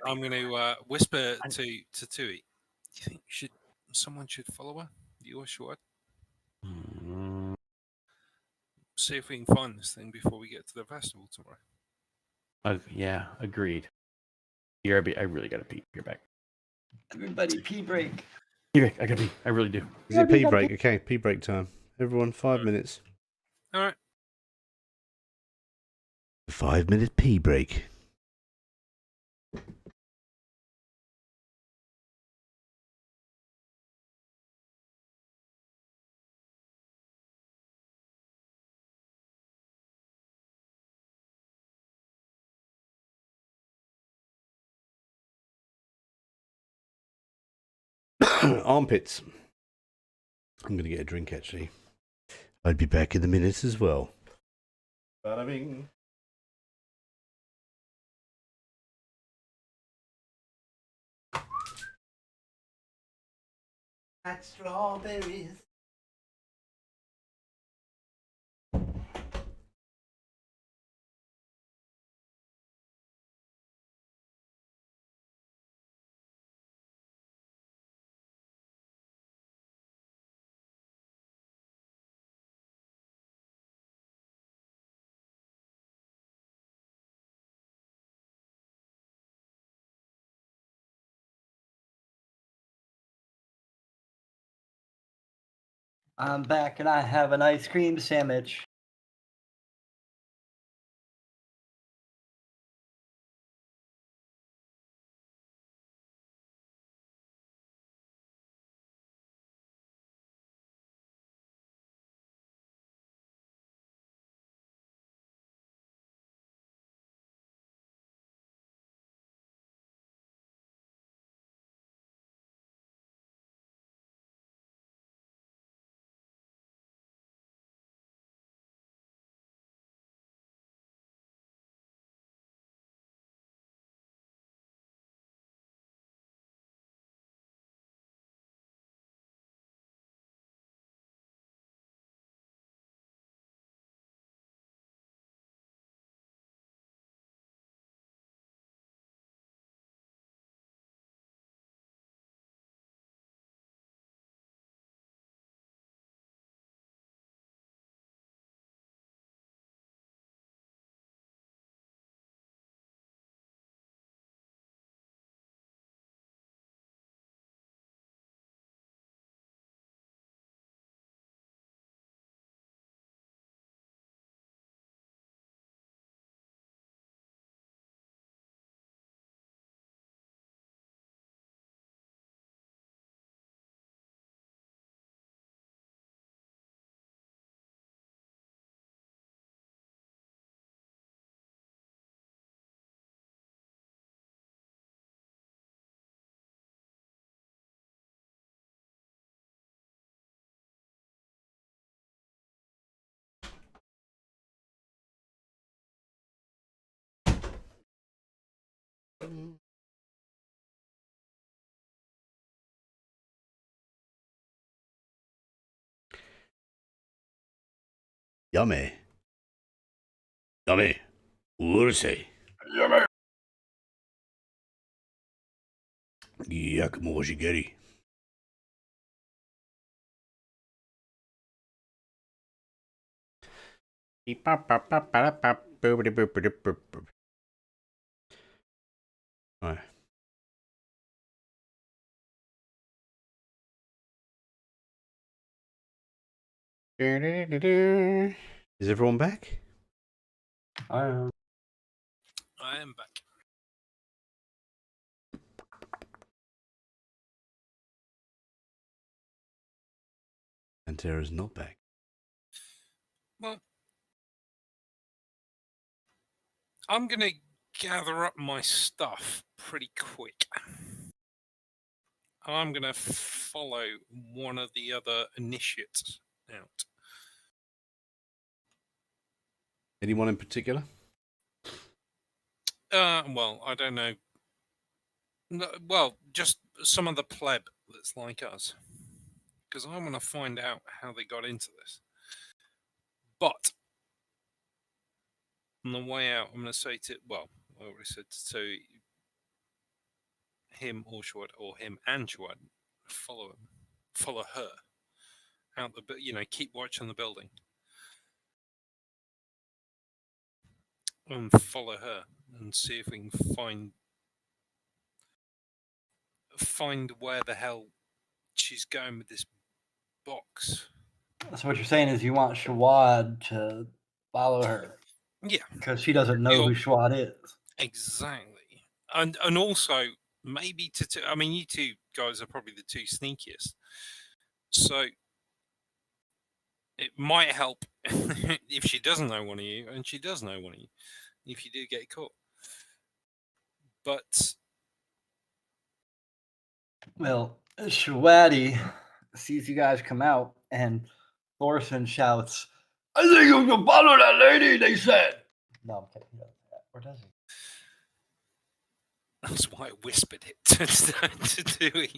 I'm going to whisper to Tui. Do you think someone should follow her? You or Short? Mm, See if we can find this thing before we get to the festival tomorrow. yeah, agreed. Here, I really gotta pee. You're back. Everybody, pee break. You're back. I gotta pee. I really do. Is it pee break? Okay, pee break time. Everyone, 5 minutes. All right. 5-minute pee break. Armpits. I'm going to get a drink, actually. I'll be back in a minute as well. Bada bing. Like strawberries. I'm back and I have an ice cream sandwich. Yummy. Yummy. Ursay. Yummy. Yakamojigeri. Right. Is everyone back? I am. I am back. And Tara's not back. Well, I'm going to gather up my stuff pretty quick. I'm going to follow one of the other initiates out. Anyone in particular? Well, I don't know. No, well, just some of the pleb that's like us. Because I want to find out how they got into this. But on the way out, I'm going to say to, well, I already said to him or Shwad, or him and Shwad, follow her out the, keep watch on the building. And follow her and see if we can find where the hell she's going with this box. So what you're saying is you want Shawad to follow her? Yeah, because she doesn't know who Shawad is. Exactly, and also maybe I mean, you two guys are probably the two sneakiest, so it might help if she doesn't know one of you, and she does know one of you, if you do get caught. But well, Shawadi sees you guys come out, and Thorson shouts, "I think you can follow that lady," they said. No, I'm kidding. He doesn't say that. Or does he? that's why I whispered it to Dewey.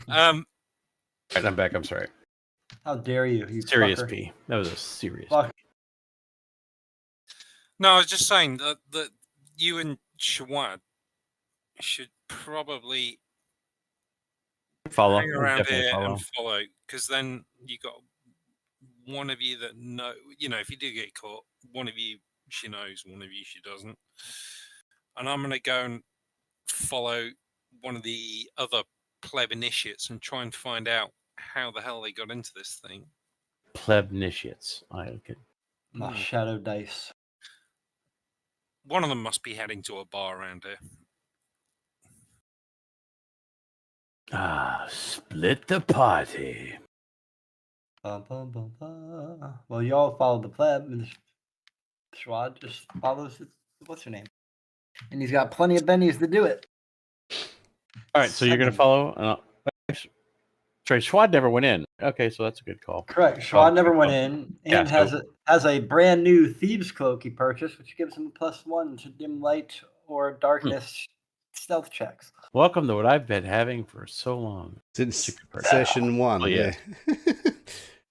Right, I'm back. I'm sorry. How dare you? You Serious fucker. P. That was a serious Fuck. P. No, I was just saying that you and Shawad should probably Follow. hang around Definitely here follow. and follow, because then you got one of you that know. If you do get caught, one of you she knows, one of you she doesn't. And I'm going to go and follow one of the other pleb initiates and try and find out how the hell they got into this thing. Pleb initiates. Okay. My shadow dice. One of them must be heading to a bar around here. Split the party. Bum, bum, bum, bum. Well, you all follow the pleb, and Shawad just follows what's her name? And he's got plenty of bennies to do it. All right, so you're going to follow? Sorry, Schwad never went in. Okay, so that's a good call. Correct. Shawad never went in, and has a brand new thieves cloak he purchased, which gives him +1 to dim light or darkness stealth checks. Welcome to what I've been having for so long. Since session 1, Oh, yeah.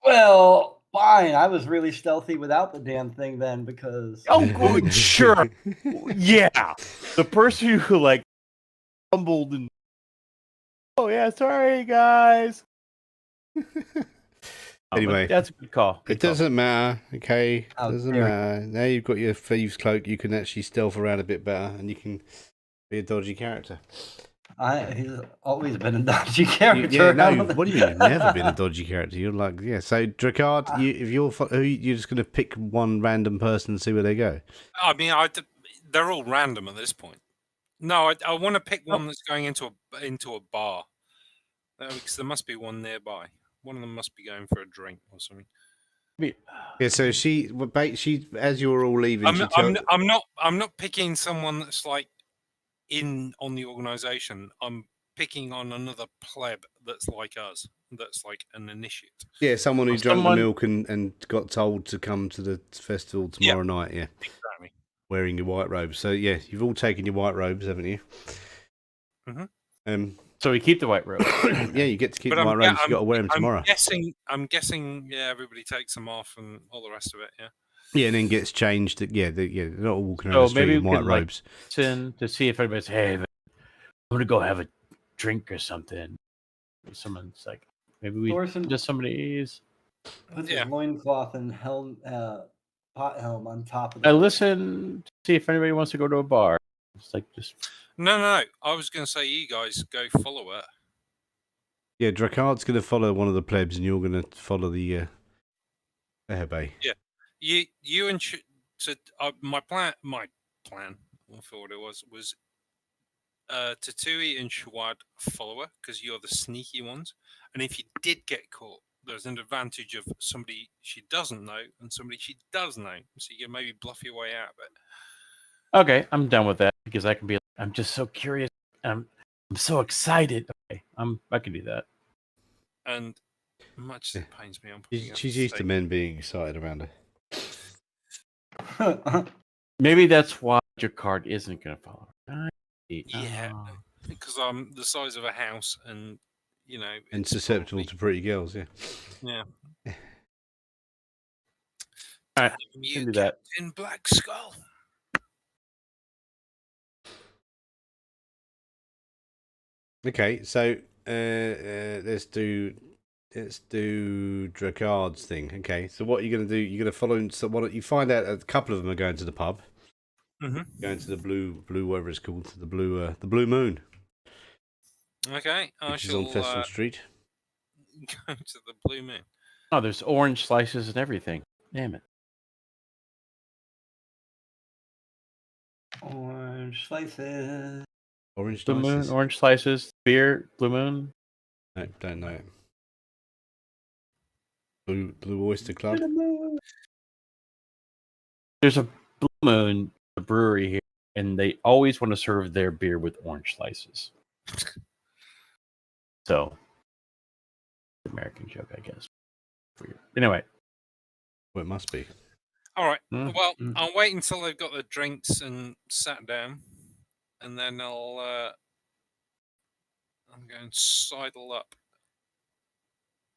Well, fine. I was really stealthy without the damn thing then, because... Oh, good, sure. Yeah. The person who, stumbled and... Oh, yeah, sorry, guys. Anyway, that's a good call. It doesn't matter, okay? How Doesn't dare matter. Now you've got your thieves cloak, you can actually stealth around a bit better, and you can be a dodgy character. He's always been a dodgy character. What do you mean? You've never been a dodgy character. You're like, yeah. So, Drakard, if you're just going to pick one random person and see where they go. I mean, they're all random at this point. No, I want to pick one that's going into a bar, because there must be one nearby. One of them must be going for a drink or something. Yeah. So she, as you're all leaving, I'm not picking someone that's in on the organization. I'm picking on another pleb that's like us, that's like an initiate. Yeah, someone who drank the milk and got told to come to the festival tomorrow night. Yeah, exactly. Wearing your white robes. So yeah, you've all taken your white robes, haven't you? Mm-hmm. So we keep the white robes. Yeah, you get to keep But the white robes. You got to wear them I'm tomorrow. I'm guessing. Yeah, everybody takes them off and all the rest of it. Yeah. Yeah, and then gets changed. Yeah, they're not all walking around the street maybe in we white could, like, robes. listen to see if anybody's, hey, I'm gonna go have a drink or something. Someone's like, maybe we Thorson just somebody's. puts Yeah. his loincloth and pot helm on top of I the listen to see if anybody wants to go to a bar. It's like just No. I was going to say you guys go follow her. Yeah, Drakard's going to follow one of the plebs, and you're going to follow the Ehebe. Yeah. You and my plan. I thought it was Tatui and Shawad follow her because you're the sneaky ones, and if you did get caught, there's an advantage of somebody she doesn't know and somebody she does know, so you can maybe bluff your way out of it. okay. I'm done with that because I can be. I'm just so curious. I'm so excited. Okay, I can do that. And much as it pains me, I'm putting up She's a used to stake. men being excited around her. table. Maybe that's why your card isn't going to follow. Yeah, because I'm the size of a house, and And it's susceptible probably- to pretty girls, yeah. Yeah. All right, You can do that. Captain Black Skull. Okay, so let's do Drakard's thing. Okay, so what are you going to do? You're going to follow. So what you find out? A couple of them are going to the pub. Mm-hmm. Going to the blue, whatever it's called, the Blue Moon, Okay, I which is shall on Festival Street. go to the Blue Moon. Oh, there's orange slices and everything. Damn it. Orange slices. Orange Blue slices. Moon, orange slices, beer, Blue Moon. No, don't know it. Blue Oyster Club. There's a Blue Moon, a brewery here, and they always want to serve their beer with orange slices. So, American joke, I guess. Anyway, Well, it must be. All right. Mm. Well, Mm. I'll wait until they've got their drinks and sat down, and then I'm going to sidle up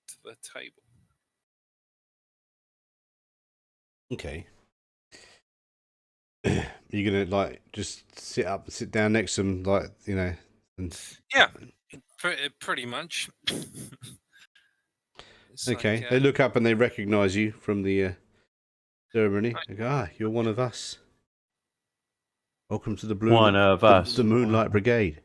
to the table. Okay. You're gonna like just sit down next to them, like and Yeah, pretty much. It's okay. like, They look up and they recognise you from the ceremony. They go, you're one of us. Welcome to the Blue. one of us. The Moonlight Brigade.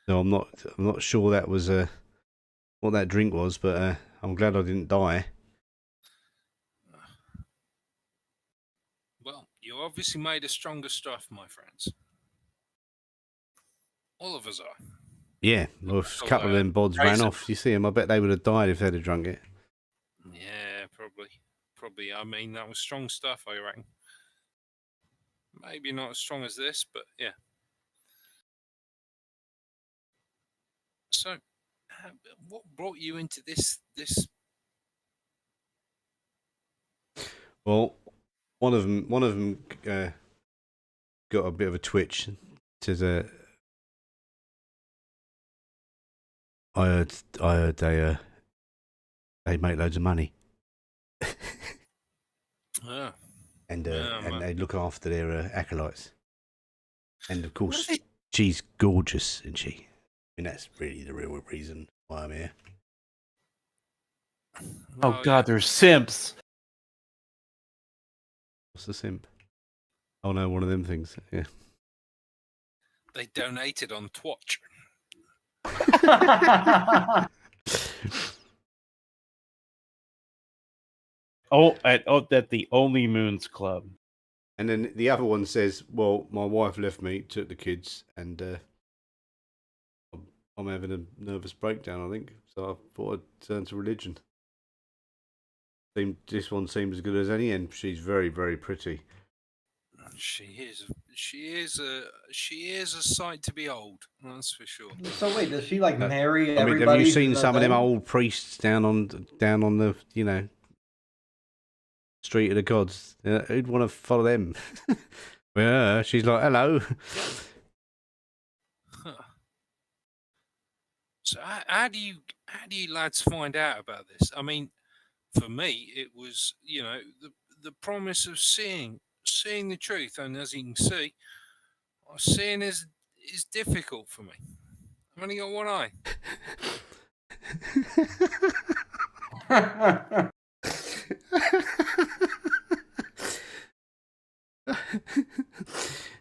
No, I'm not sure that was what that drink was, but I'm glad I didn't die. Well, you obviously made of stronger stuff, my friends. All of us are. Yeah, well, a couple of them bods ran Jason. off. You see them? I bet they would have died if they'd have drunk it. Yeah, probably. I mean, that was strong stuff, I reckon. Maybe not as strong as this, but yeah. So, what brought you into this? Well, one of them got a bit of a twitch. Says, I heard they make loads of money. Ah, and man. they look after their acolytes. And of course, What are she's gorgeous, isn't she? I mean, that's really the real reason why I'm here. Oh, well, God, there's simps. What's the simp? Oh no, one of them things. Yeah. they donated on Twitch. At the Only Moons Club. And then the other one says, "Well, my wife left me, took the kids, and I'm having a nervous breakdown. I think so. I thought I'd turn to religion. This one seems as good as any, and she's very, very pretty. She is a sight to behold. That's for sure. So wait, does she like marry I mean, everybody? have you seen who's some of them there? old priests down on the Street of the Gods? Who'd want to follow them? Yeah, she's like, hello, So how do you lads find out about this? I mean, for me, it was the promise of seeing the truth, and as you can see, seeing is difficult for me. I've only got one eye.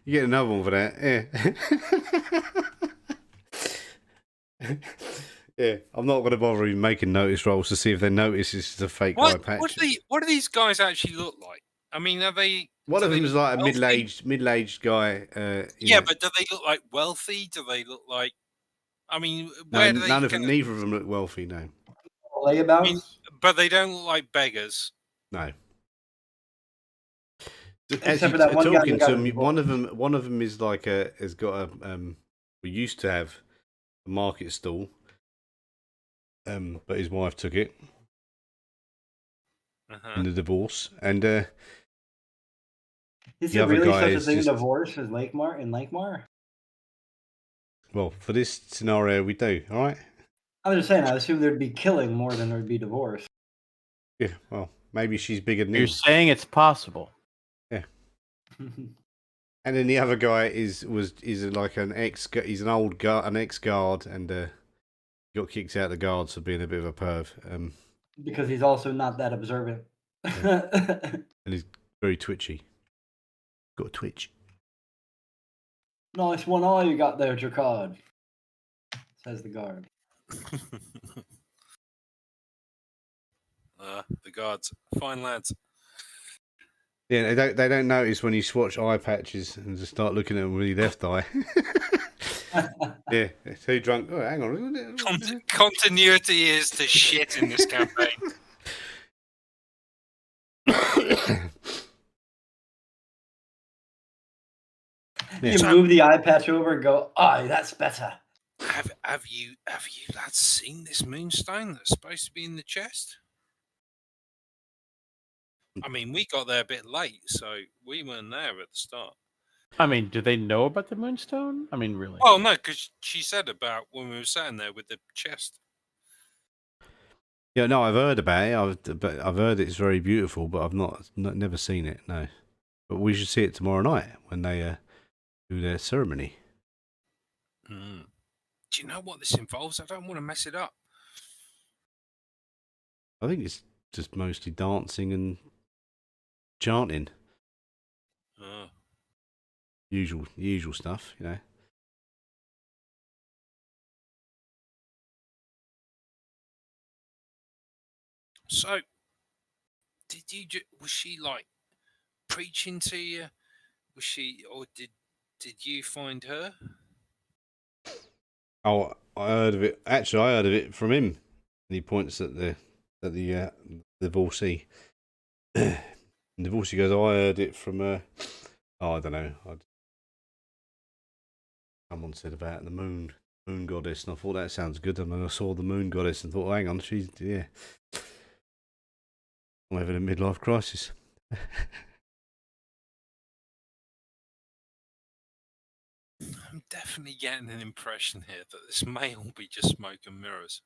You get another one for that, yeah. Yeah, I'm not going to bother even making notice rolls to see if they notice this is a fake eye patch. What do these guys actually look like? I mean, are they? One of them is like a wealthy? middle-aged guy. Yeah, but do they look like wealthy? Do they look like? I mean, where do they? Neither of them look wealthy. No. I mean, but they don't look like beggars. No. Except for that one guy talking to them, one of them is like has got a we used to have a market stall, but his wife took it in the divorce, and is there really such a thing as divorce as Lankhmar in Lankhmar? Well, for this scenario, we do. All right. I'm just saying. I assume there'd be killing more than there'd be divorce. Yeah. Well, maybe she's bigger than You're him. saying it's possible. Yeah. And then the other guy is like an he's an old guard, an ex-guard, and got kicked out of the guards for being a bit of a perv. Because he's also not that observant. Yeah. And he's very twitchy. Got a twitch. Nice one eye you got there, Jacquard, says the guard. The guards, fine lads. Yeah, they don't notice when you swatch eye patches and just start looking at them with your left eye. Yeah, too drunk. Oh, hang on. Continuity is the shit in this campaign. Yeah. You move the eye patch over and go, "Aye, that's better." Have you lads seen this moonstone that's supposed to be in the chest? I mean, we got there a bit late, so we weren't there at the start. I mean, do they know about the moonstone? I mean, really? Oh no, because she said about when we were sitting there with the chest. Yeah, no, I've heard about it. I've heard it's very beautiful, but I've never seen it. No, but we should see it tomorrow night when they do their ceremony. Mm. Do you know what this involves? I don't want to mess it up. I think it's just mostly dancing and chanting. Usual stuff, you know. So, was she like preaching to you? Was she, or did you find her? Oh, I heard of it. Actually, I heard of it from him. And he points at the divorcee. The divorcee goes, "Oh, I heard it from I don't know. Someone said about the moon goddess, and I thought that sounds good. And then I saw the moon goddess and thought, hang on, she's I'm having a midlife crisis." I'm definitely getting an impression here that this may all be just smoke and mirrors.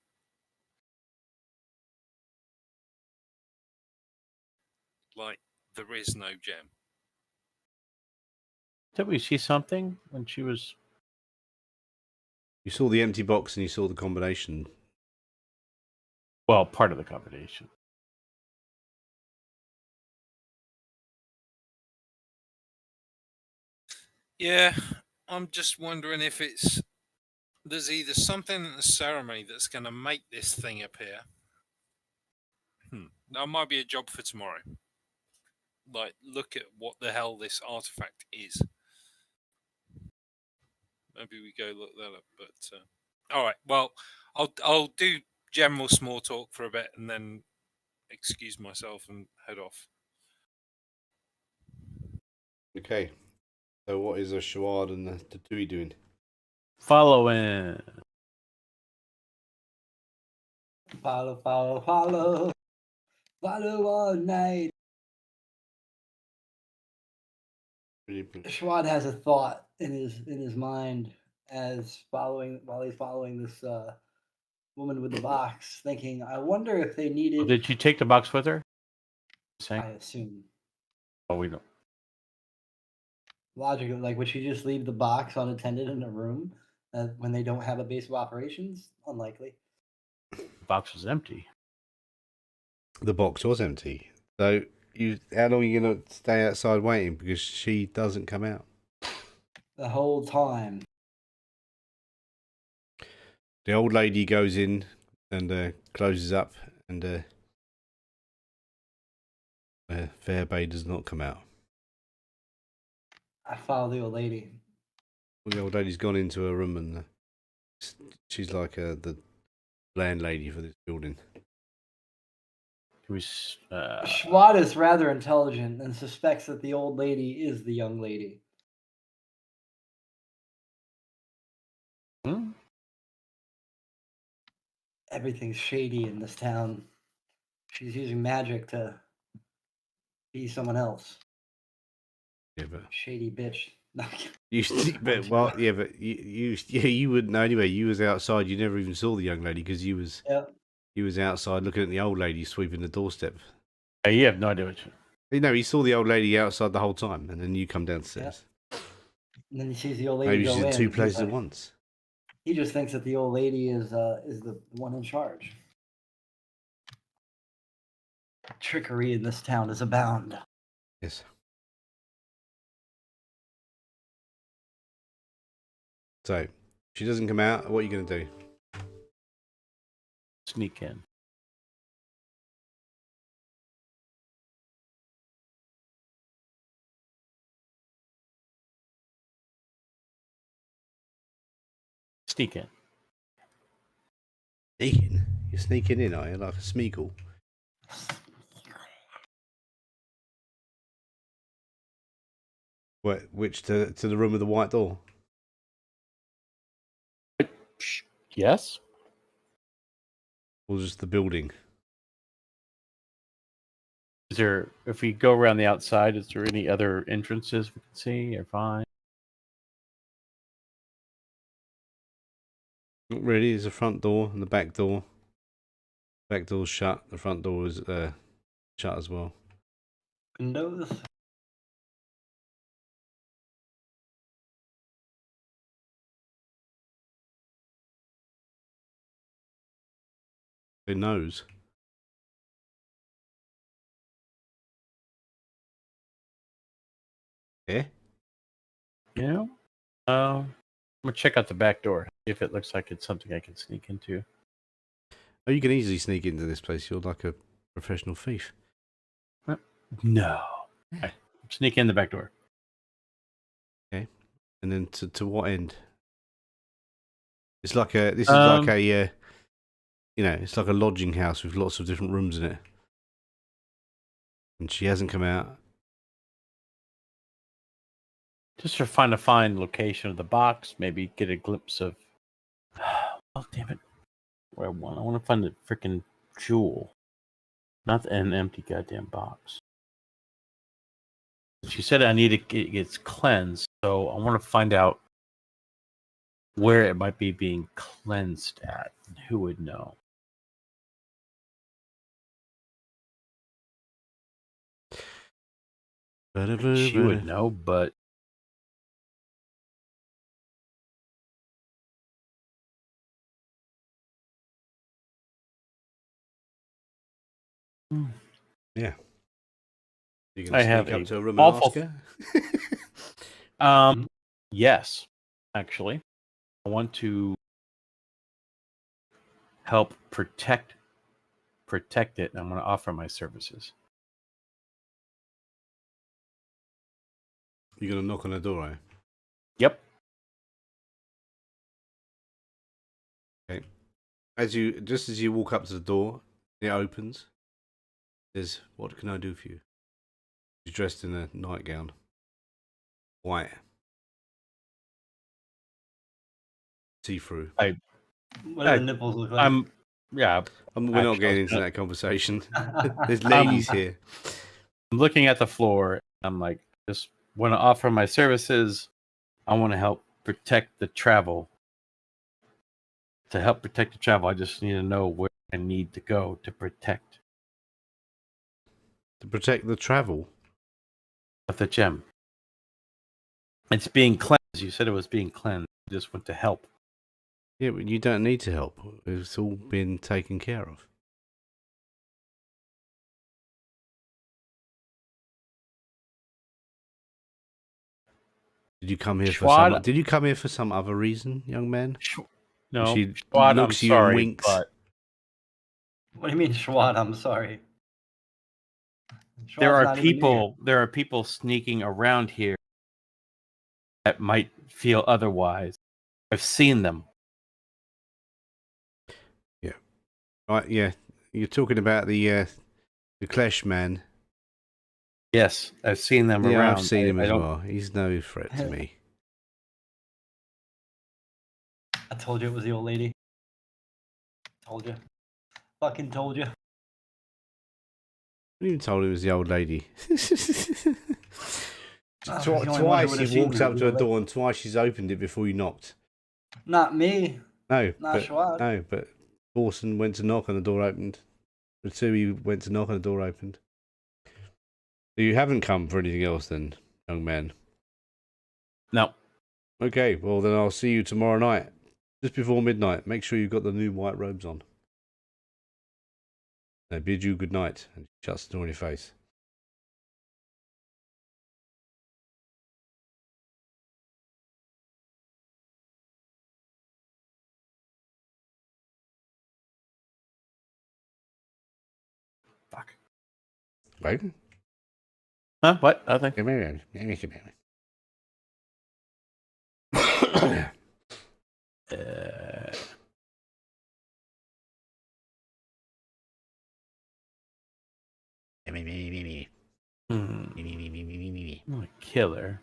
Like, there is no gem. Did we see something when she was... You saw the empty box and you saw the combination. Well, part of the combination. Yeah, I'm just wondering if there's either something in the ceremony that's going to make this thing appear. That might be a job for tomorrow. Like, look at what the hell this artifact is. Maybe we go look that up. But all right, well, I'll do general small talk for a bit and then excuse myself and head off. Okay. So what is a Shawad and the Tui doing? Following. Follow all night. Shawad has a thought in his mind while he's following this woman with the box, thinking, I wonder if they Well, needed. did she take the box with her? I assume. Oh, we don't. Logically, like, would she just leave the box unattended in a room when they don't have a base of operations? Unlikely. The box was empty. The box was empty. So how long are you gonna stay outside waiting because she doesn't come out? The whole time. The old lady goes in and closes up, and Fairbay does not come out. I follow the old lady. Well, the old lady's gone into her room, and she's like the landlady for this building. Schwad is rather intelligent and suspects that the old lady is the young lady. Hmm? Everything's shady in this town. She's using magic to be someone else. Yeah, but Shady bitch. No, but well, yeah, but you wouldn't know anyway. You was outside. You never even saw the young lady because you was outside looking at the old lady sweeping the doorstep. You have no idea what You know, he saw the old lady outside the whole time, and then you come downstairs. And then he sees the old lady Maybe go she's in. in two He's places like- at once. He just thinks that the old lady is the one in charge. Trickery in this town is abound. Yes. So, she doesn't come out. What are you going to do? Sneak in. Sneak in. Sneaking? You're sneaking in, are you? Like a Smeagol? What? Which to the room with the white door? Yes. Or just the building? Is there? If we go around the outside, is there any other entrances we can see or find? Not really. There's a front door and the back door. Back door's shut. The front door is shut as well. Windows. Who knows? Yeah? Yeah. I'm gonna check out the back door. See if it looks like it's something I can sneak into. Oh, you can easily sneak into this place. You're like a professional thief. No. Okay. Sneak in the back door. Okay. And then to what end? It's like a. This is like a. You know, it's like a lodging house with lots of different rooms in it. And she hasn't come out. Just to find a fine location of the box, maybe get a glimpse of. Oh damn it! Where I want to find the freaking jewel, not an empty goddamn box. She said I need to get cleansed, so I want to find out where it might be being cleansed at. Who would know? She would know, but yeah. You I have sneak up a to a room awful. and ask her? Yes, actually, I want to help protect it. And I'm going to offer my services. You're gonna knock on the door, eh? Yep. Okay. As you walk up to the door, it opens. Says, "What can I do for you?" She's dressed in a nightgown, white, see-through. What do the nipples look like? We're not getting into that conversation. There's ladies here. I'm looking at the floor. I'm like, just want to offer my services. I want to help protect the travel To help protect the travel, I just need to know where I need to go to protect. To protect the travel? Of the gem. It's being cleansed. You said it was being cleansed. I just went to help. Yeah, but you don't need to help. It's all been taken care of. Did you come here for some? Did you come here for some other reason, young man? No, she Schwad, looks I'm at you and sorry, winks. but What do you mean, Schwad? I'm sorry. there Schwad's are not even near. there are people sneaking around here that might feel otherwise. I've seen them. Yeah. Right. Yeah. You're talking about the Klesh man. Yes, I've seen them Yeah, around. I've seen him as well. He's no threat to me. I told you it was the old lady. Told you. Fucking told you. I even told him it was the old lady. The only one who Twice would've you've seen walked that up was to the a old door and twice she's opened it before you knocked. Not me. No, Not Schwad. No, but Orson went to knock and the door opened. Matsui went to knock and the door opened. So you haven't come for anything else then, young man? No. Okay, well then I'll see you tomorrow night. Just before midnight. Make sure you've got the new white robes on. I bid you good night, and shuts the door in your face. Fuck. Right? Huh? What? Nothing. I'm a killer.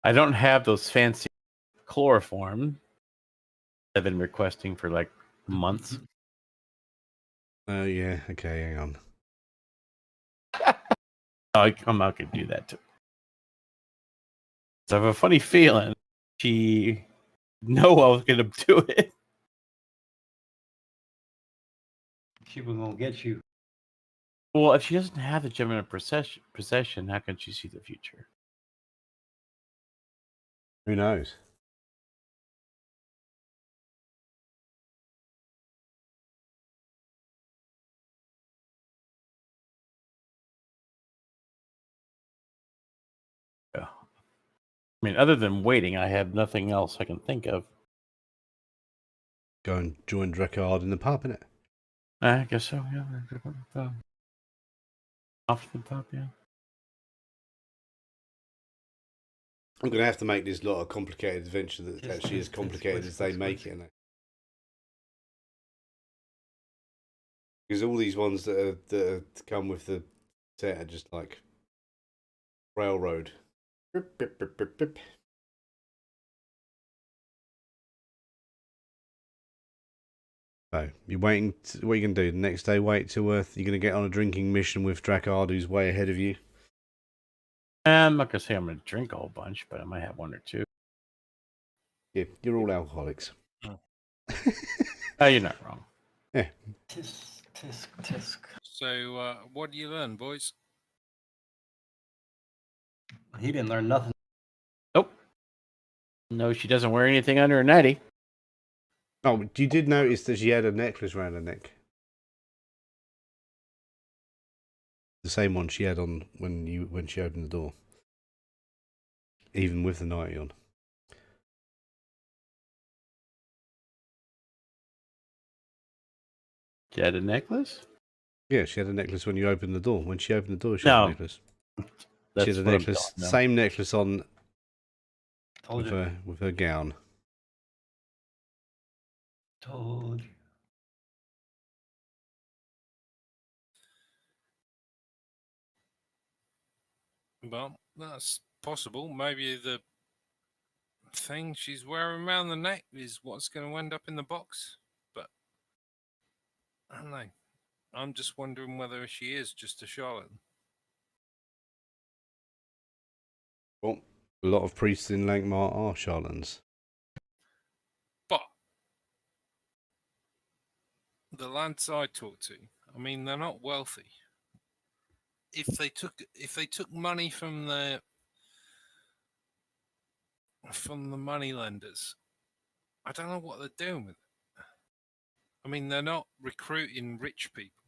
I don't have those fancy chloroform I've been requesting for like months. Oh yeah, okay, hang on. I'm not gonna do that too. So I have a funny feeling she know I was gonna do it. She was gonna get you. Well, if she doesn't have the gem in her possession, how can she see the future? Who knows? Yeah. I mean, other than waiting, I have nothing else I can think of. Go and join Drekard in the pub, innit? I guess so, yeah. Off the pub, yeah. I'm going to have to make this lot a complicated adventure that's actually as complicated as they make it. Because all these ones that come with the set are just like railroad. Bip, bip, bip, bip, bip. So, you're waiting. What are you going to do? The next day, wait till you're going to get on a drinking mission with Drakard, who's way ahead of you? I'm not going to say I'm going to drink a whole bunch, but I might have one or two. Yeah, you're all alcoholics. Oh, you're not wrong. Yeah. Tisk, tisk, tisk. So, what do you learn, boys? He didn't learn nothing. Nope. No, she doesn't wear anything under her nightie. Oh, you did notice that she had a necklace around her neck. The same one she had on when she opened the door. Even with the nightie on. She had a necklace? Yeah, she had a necklace when you opened the door. When she opened the door, she had a necklace. She had a necklace, same necklace on with her gown. Told you. Well, that's possible. Maybe the thing she's wearing around the neck is what's going to end up in the box. But I don't know. I'm just wondering whether she is just a charlatan. Well, A lot of priests in Lankhmar are charlatans. But the lads I talk to, I mean, they're not wealthy. If they took money from the money lenders, I don't know what they're doing with it. I mean, they're not recruiting rich people.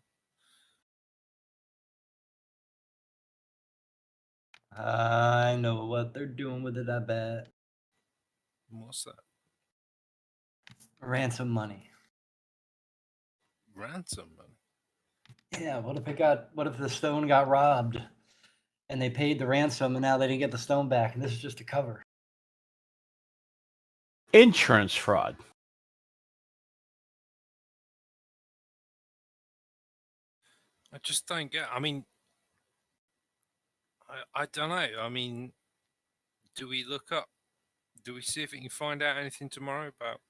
I know what they're doing with it, I bet. What's that? Ransom money. Ransom money? Yeah, what if the stone got robbed and they paid the ransom and now they didn't get the stone back and this is just a cover? Insurance fraud. I just don't get. I mean, I don't know. I mean, do we look up? Do we see if we can find out anything tomorrow about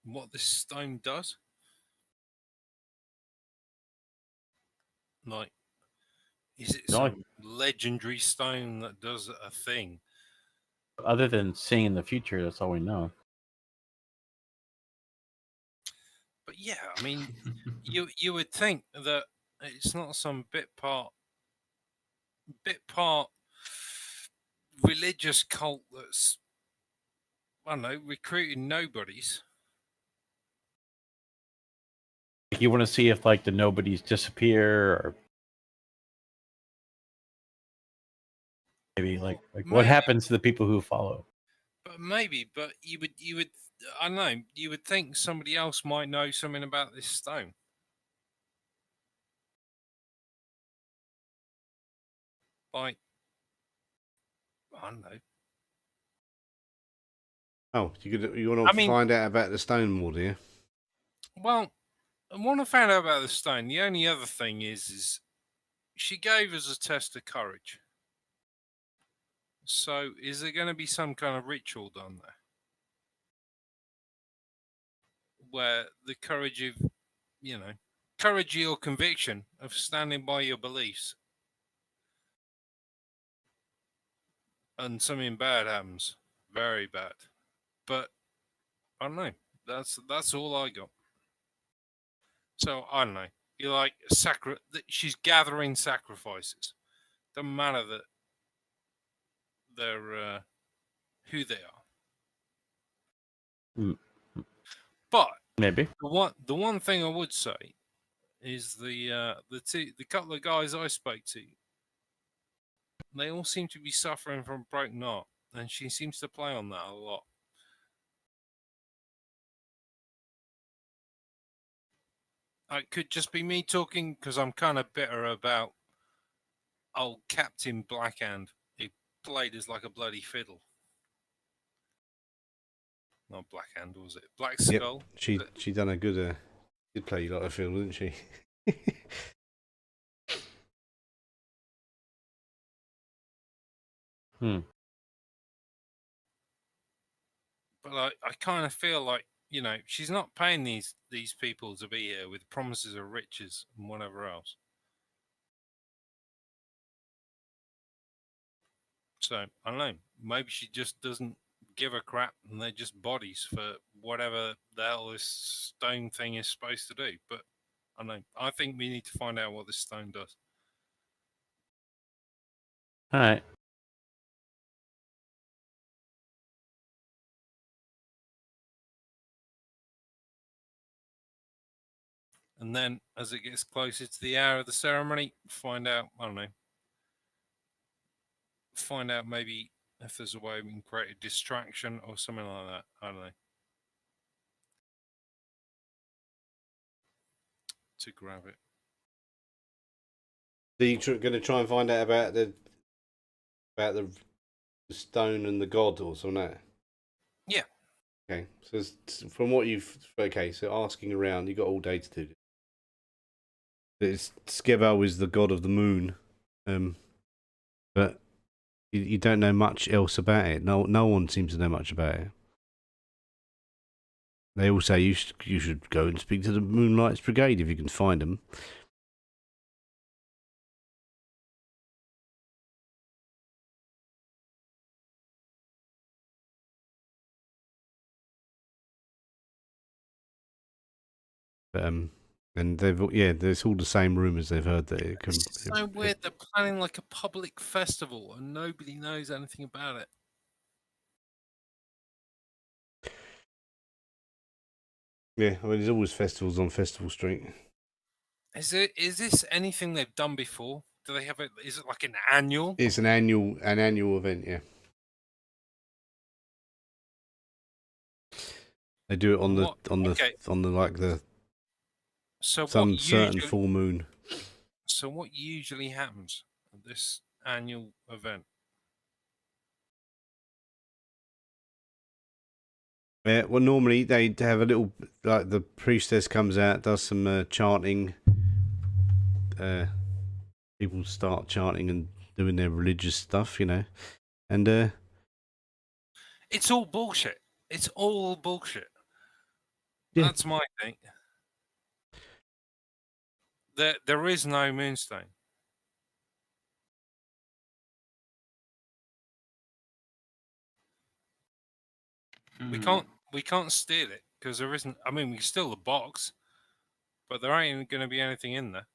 what this stone does? Like, is it some legendary stone that does a thing? Other than seeing the future, that's all we know. But yeah, I mean, you would think that it's not some bit part religious cult that's, I don't know, recruiting nobodies. You want to see if like the nobodies disappear, or maybe like what happens to the people who follow. But you would, I don't know, you would think somebody else might know something about this stone. Like, I don't know. Oh, you want to find out about the stone more, do you? Well, when I found out about the stone, the only other thing is she gave us a test of courage. So, is there going to be some kind of ritual done there? Where the courage of, courage of your conviction of standing by your beliefs, and something bad happens, very bad. But I don't know. That's all I got. So I don't know. You're like she's gathering sacrifices. Doesn't matter that they're who they are. But maybe the one thing I would say is the couple of guys I spoke to, they all seem to be suffering from broken heart, and she seems to play on that a lot. It could just be me talking because I'm kind of bitter about old Captain Blackhand. He played as like a bloody fiddle. Not Blackhand, was it? Black Skull. Yep. She done a good play like a fiddle, didn't she? But I kind of feel like, she's not paying these people to be here with promises of riches and whatever else. So, I don't know. Maybe she just doesn't give a crap and they're just bodies for whatever the hell this stone thing is supposed to do. But, I don't know. I think we need to find out what this stone does. All right. And then, as it gets closer to the hour of the ceremony, find out, I don't know, find out maybe if there's a way we can create a distraction or something like that. I don't know. To grab it. So you're going to try and find out about the stone and the god or something like that? Yeah. Okay. So from what so asking around, you got all day to do this. Skebel is the god of the moon, but you don't know much else about it. No one seems to know much about it. They all say you should go and speak to the Moonlights Brigade if you can find them. And there's all the same rumors they've heard that it can. It's so weird. They're planning like a public festival and nobody knows anything about it. Yeah, I mean, there's always festivals on Festival Street. Is this anything they've done before? Do they have it? Is it like an annual? It's an annual event, yeah. They do it on the certain full moon. So what usually happens at this annual event? Yeah, well, normally they have a little, like the priestess comes out, does some chanting. People start chanting and doing their religious stuff, and it's all bullshit. It's all bullshit. Yeah. That's my thing. There is no moonstone. We can't steal it because there isn't. I mean, we can steal the box, but there ain't going to be anything in there.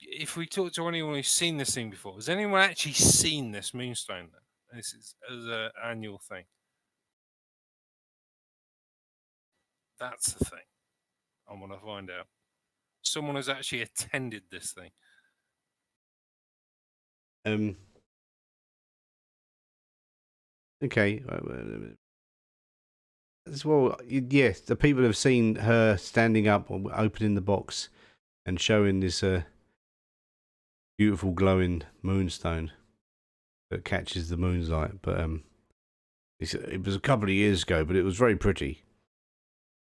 If we talk to anyone who's seen this thing before, has anyone actually seen this moonstone? This is as an annual thing. That's the thing. I want to find out. Someone has actually attended this thing. Okay. As well, yes, the people have seen her standing up or opening the box and showing this beautiful glowing moonstone that catches the moonlight. But it was a couple of years ago, but it was very pretty.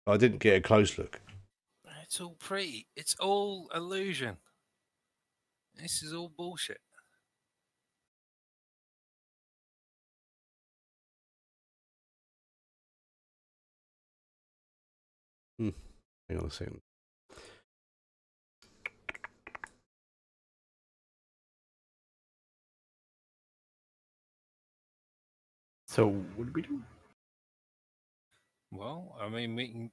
I didn't get a close look. It's all pretty. It's all illusion. This is all bullshit. Hang on a second. So what do we do? Well, I mean, we can.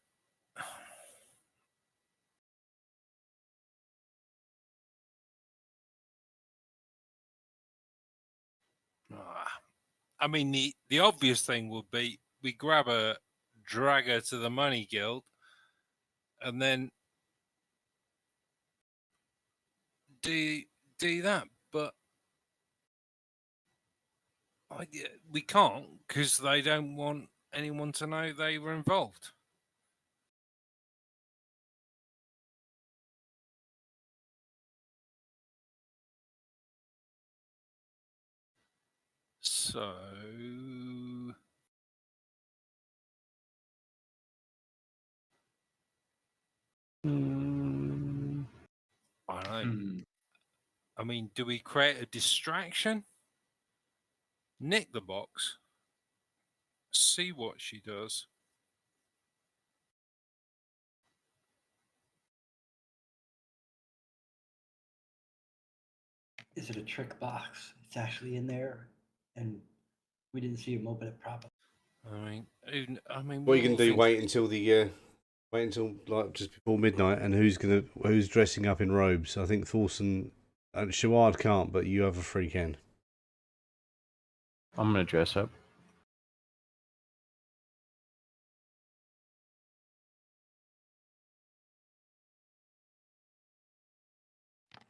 I mean, the obvious thing would be we grab her, drag her to the money guild, and then do that. But we can't because they don't want anyone to know they were involved. So I don't know. I mean, do we create a distraction? Nick the box. See what she does. Is it a trick box? It's actually in there, and we didn't see him open it properly. I mean, what you can do? Wait until like just before midnight, and who's dressing up in robes? I think Thorson and Shawad can't, but you other three can. I'm gonna dress up.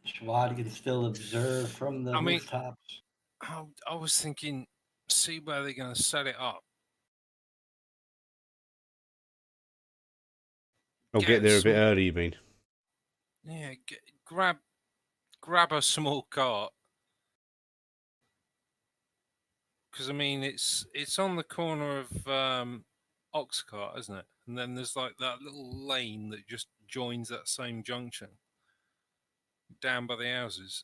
Shawad can still observe from the rooftops. I was thinking, see where they're going to set it up. I'll get there a bit early, you mean? Yeah, grab a small cart. Because I mean, it's on the corner of Oxcart, isn't it? And then there's like that little lane that just joins that same junction down by the houses.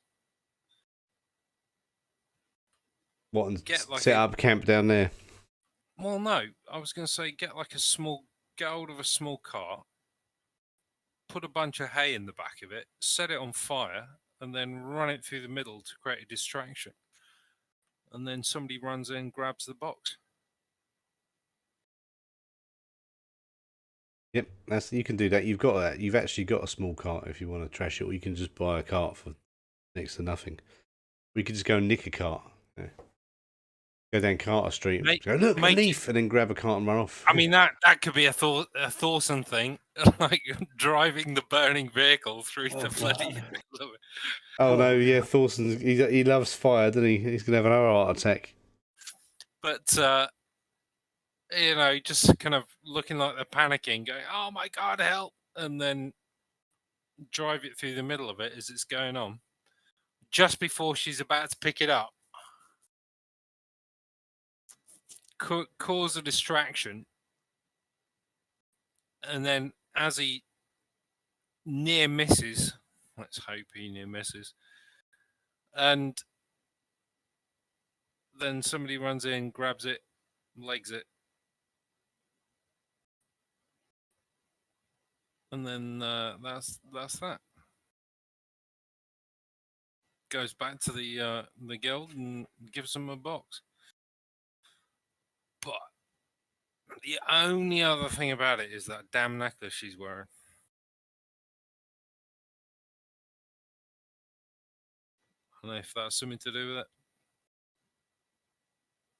What, and set up camp down there? Well, no. I was going to say get hold of a small cart, put a bunch of hay in the back of it, set it on fire, and then run it through the middle to create a distraction. and then somebody runs in, grabs the box. Yep, you can do that. You've actually got a small cart if you want to trash it, or you can just buy a cart for next to nothing. We could just go and nick a cart. Yeah. Go down Carter Street and go, look, a leaf, and then grab a cart and run off. I mean, that could be a Thorson thing, like driving the burning vehicle through the bloody middle of it. Oh no, yeah, Thorson, he loves fire, doesn't he? He's gonna have another heart attack. But just kind of looking like they're panicking, going, "Oh my God, help!" and then drive it through the middle of it as it's going on, just before she's about to pick it up. Cause a distraction, and then as he near misses, let's hope he near misses, and then somebody runs in, grabs it, legs it, and then that's that. Goes back to the guild and gives them a box. But the only other thing about it is that damn necklace she's wearing. I don't know if that's something to do with it.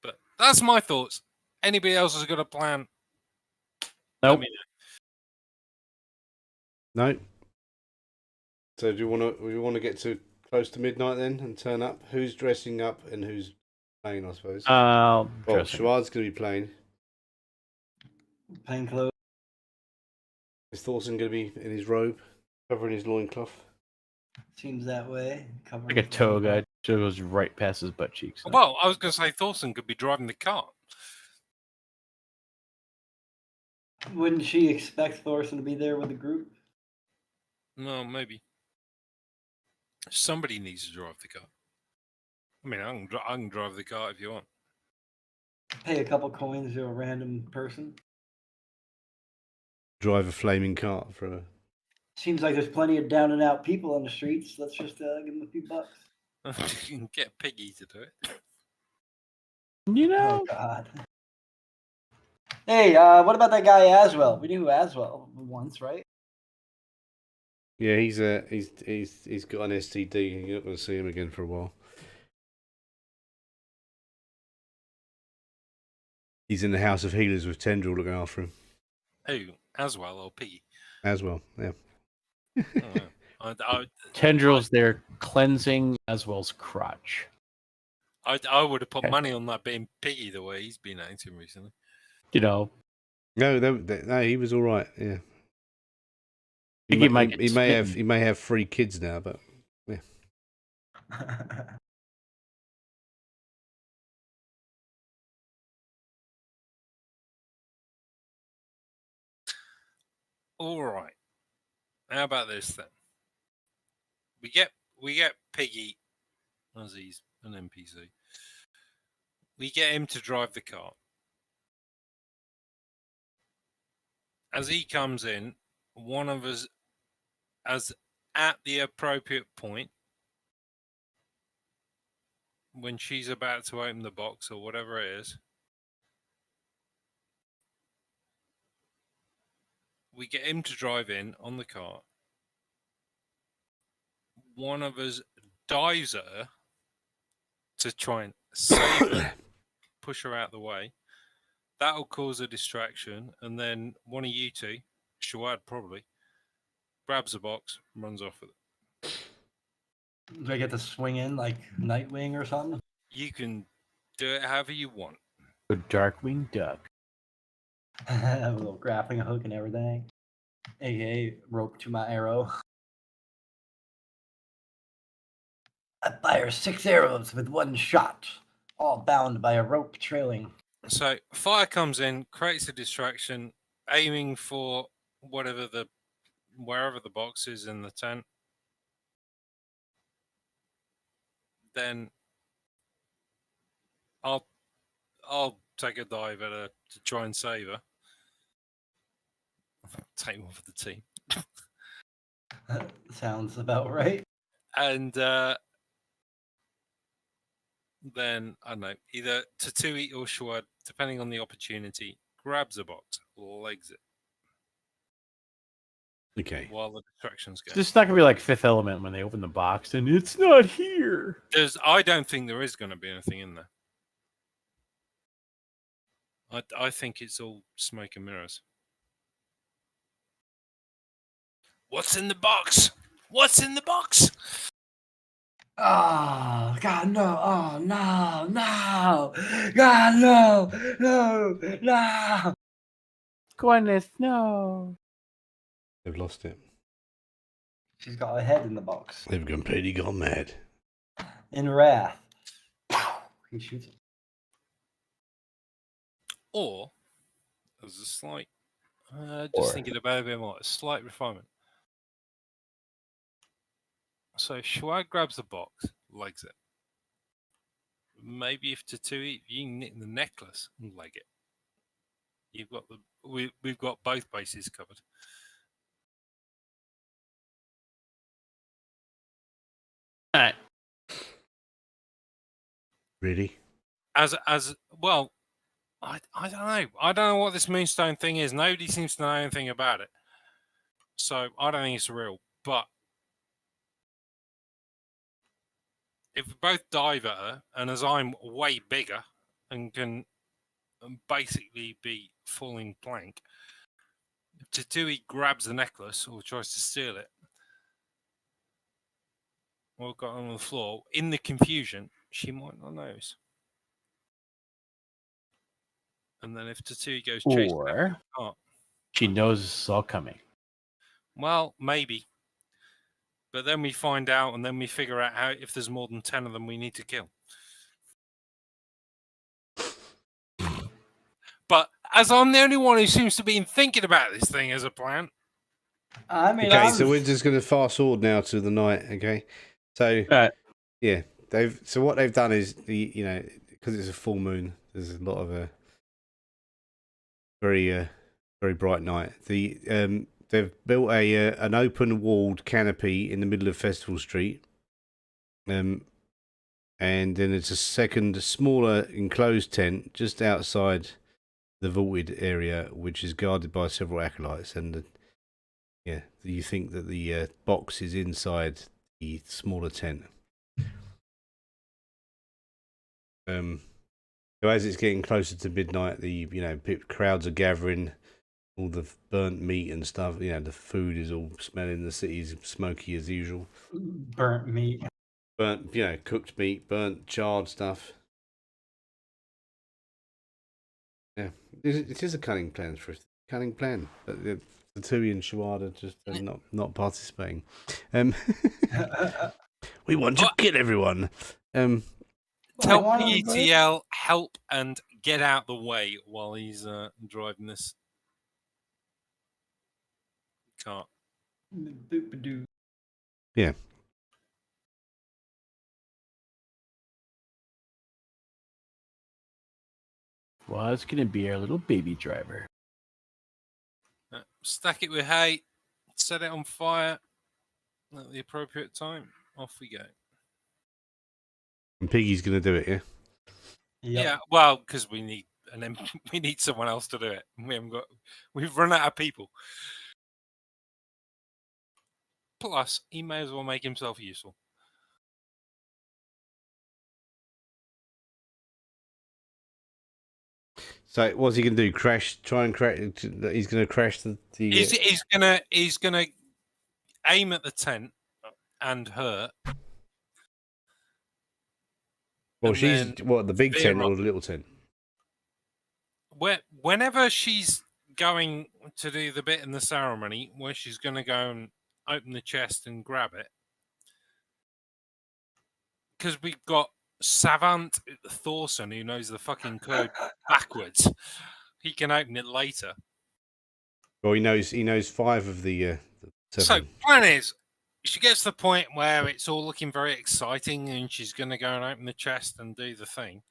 But that's my thoughts. Anybody else has got a plan? Nope. No. So do we want to get to close to midnight then and turn up? Who's dressing up and who's playing, I suppose? Well, Shuad's going to be playing. Plain clothes. Is Thorson going to be in his robe, covering his loincloth? Seems that way. Like a toga, goes right past his butt cheeks. Well, I was going to say Thorson could be driving the car. Wouldn't she expect Thorson to be there with the group? No, maybe. Somebody needs to drive the car. I mean, I can drive the car if you want. Pay a couple coins to a random person. Drive a flaming cart for a... Seems like there's plenty of down and out people on the streets. Let's just give them a few bucks. You can get Piggy to do it. You know? Oh, God. Hey, what about that guy Aswell? We knew who Aswell once, right? Yeah, he's got an STD. You're not going to see him again for a while. He's in the House of Healers with Tendril looking after him. Who? Aswell or Piggy? Aswell, yeah. Tendril's there cleansing Aswell's crotch. I would have put money on that being Piggy the way he's been acting recently. You know. No, he was all right. Yeah. He may have 3 kids now, but yeah. All right. How about this then? We get Piggy, as he's an NPC. We get him to drive the car. As he comes in, one of us, as at the appropriate point, when she's about to open the box or whatever it is, we get him to drive in on the car. One of us dives at her to try and save her, push her out of the way. That'll cause a distraction, and then one of you two, Shuad probably, grabs a box and runs off with it. Do I get to swing in like Nightwing or something? You can do it however you want. A Darkwing Duck. A little grappling hook and everything. AKA rope to my arrow. I fire 6 arrows with 1 shot, all bound by a rope trailing. So fire comes in, creates a distraction, aiming for wherever the box is in the tent. Then I'll take a dive at her to try and save her. Take one for the team. Sounds about right. And then I don't know, either Tatui or Shawad, depending on the opportunity, grabs a box, legs it. Okay. While the distractions go. It's not gonna be like Fifth Element when they open the box and it's not here. I don't think there is going to be anything in there. I think it's all smoke and mirrors. What's in the box? What's in the box? Oh, God, no. Oh, no, no. God, no. Gwyneth, no. They've lost it. She's got her head in the box. They've completely gone mad. In wrath. He shoots it. Or there's a slight, Or- thinking about it a bit more, a slight refinement. So Shawad grabs the box, legs it. Maybe if Tatui, you can nick the necklace and leg it. You've got we've got both bases covered. All right. Really? As well, I don't know. I don't know what this Moonstone thing is. Nobody seems to know anything about it. So I don't think it's real. But if we both dive at her, and as I'm way bigger and can basically be falling blank, Tatui grabs the necklace or tries to steal it, or got on the floor. In the confusion, she might not notice. And then if Tatui goes chasing Or apart, she knows this is all coming. well, maybe. But then we find out, and then we figure out how if there's more than 10 of them we need to kill. But as I'm the only one who seems to be thinking about this thing as a plan. I mean, Okay, so we're just going to fast forward now to the night. Okay, so yeah, what they've done is because it's a full moon. There's a lot of very bright night. They've built an open walled canopy in the middle of Festival Street. And then it's a second smaller enclosed tent just outside the vaulted area, which is guarded by several acolytes. And you think that the box is inside the smaller tent. So as it's getting closer to midnight, the crowds are gathering. All the burnt meat and stuff. The food is all smelling. The city's smoky as usual. Burnt meat. Burnt, cooked meat, burnt, charred stuff. Yeah, it is a cunning plan for a cunning plan. But the Tatui and Shawad are just not participating. We want to kill everyone. Tell PETL help and get out the way while he's driving this cart. Yeah. Well, it's gonna be our little baby driver. Stack it with hay, set it on fire at the appropriate time. Off we go. And Piggy's gonna do it, yeah. Yep. Yeah, well, because we need someone else to do it. We've run out of people. Plus, he may as well make himself useful. So what's he gonna do? Try and crash? He's gonna crash the. He's gonna aim at the tent and her. Well, and she's the big veer tent or off. the little tent? Whenever she's going to do the bit in the ceremony where she's going to go and open the chest and grab it, because we've got Savant Thorson who knows the fucking code backwards. He can open it later. Well, he knows 5 of the 7. So plan is, she gets to the point where it's all looking very exciting and she's going to go and open the chest and do the thing.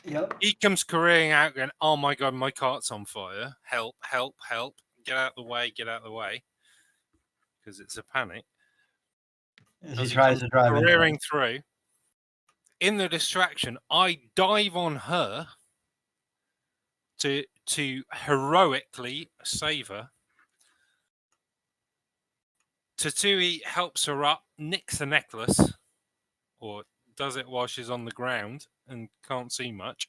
Yep. He comes careering out going, oh my God, my cart's on fire. Help, help, help. Get out of the way, get out of the way. Because it's a panic. He tries to drive careering through. in the distraction, I dive on her to heroically save her. Tatsui helps her up, nicks the necklace, or does it while she's on the ground and can't see much,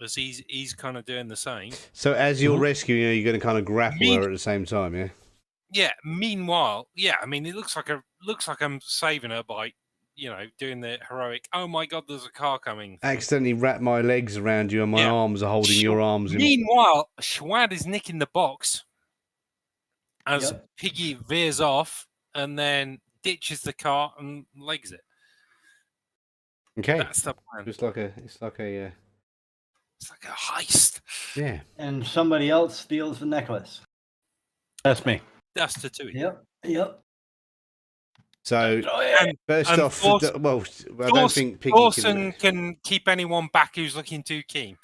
as he's kind of doing the same. So as you're rescuing her, you're going to kind of grapple her at the same time, yeah? Yeah. Meanwhile, yeah, I mean, it looks like I'm saving her by, doing the heroic. Oh my God, there's a car coming. Accidentally wrap my legs around you, and my arms are holding your arms. Meanwhile, Schwad is nicking the box as Piggy veers off and then ditches the car and legs it. Okay, that's the plan. It's like a heist. Yeah. And somebody else steals the necklace. That's me. That's Tatsui. Yep. So first off, Thorson, I don't think Piggy Thorson can keep anyone back who's looking too keen.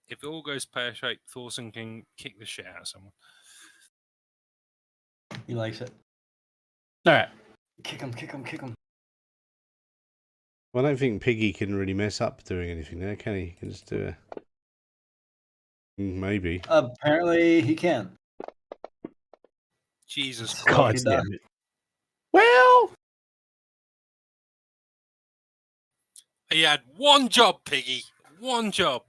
If it all goes pear-shaped, Thorson can kick the shit out of someone. He likes it. All right. Kick him. Well, I don't think Piggy can really mess up doing anything there, can he? He can just do it. Maybe. Apparently, he can. Jesus God Christ. damn it. Well, he had one job, Piggy. One job.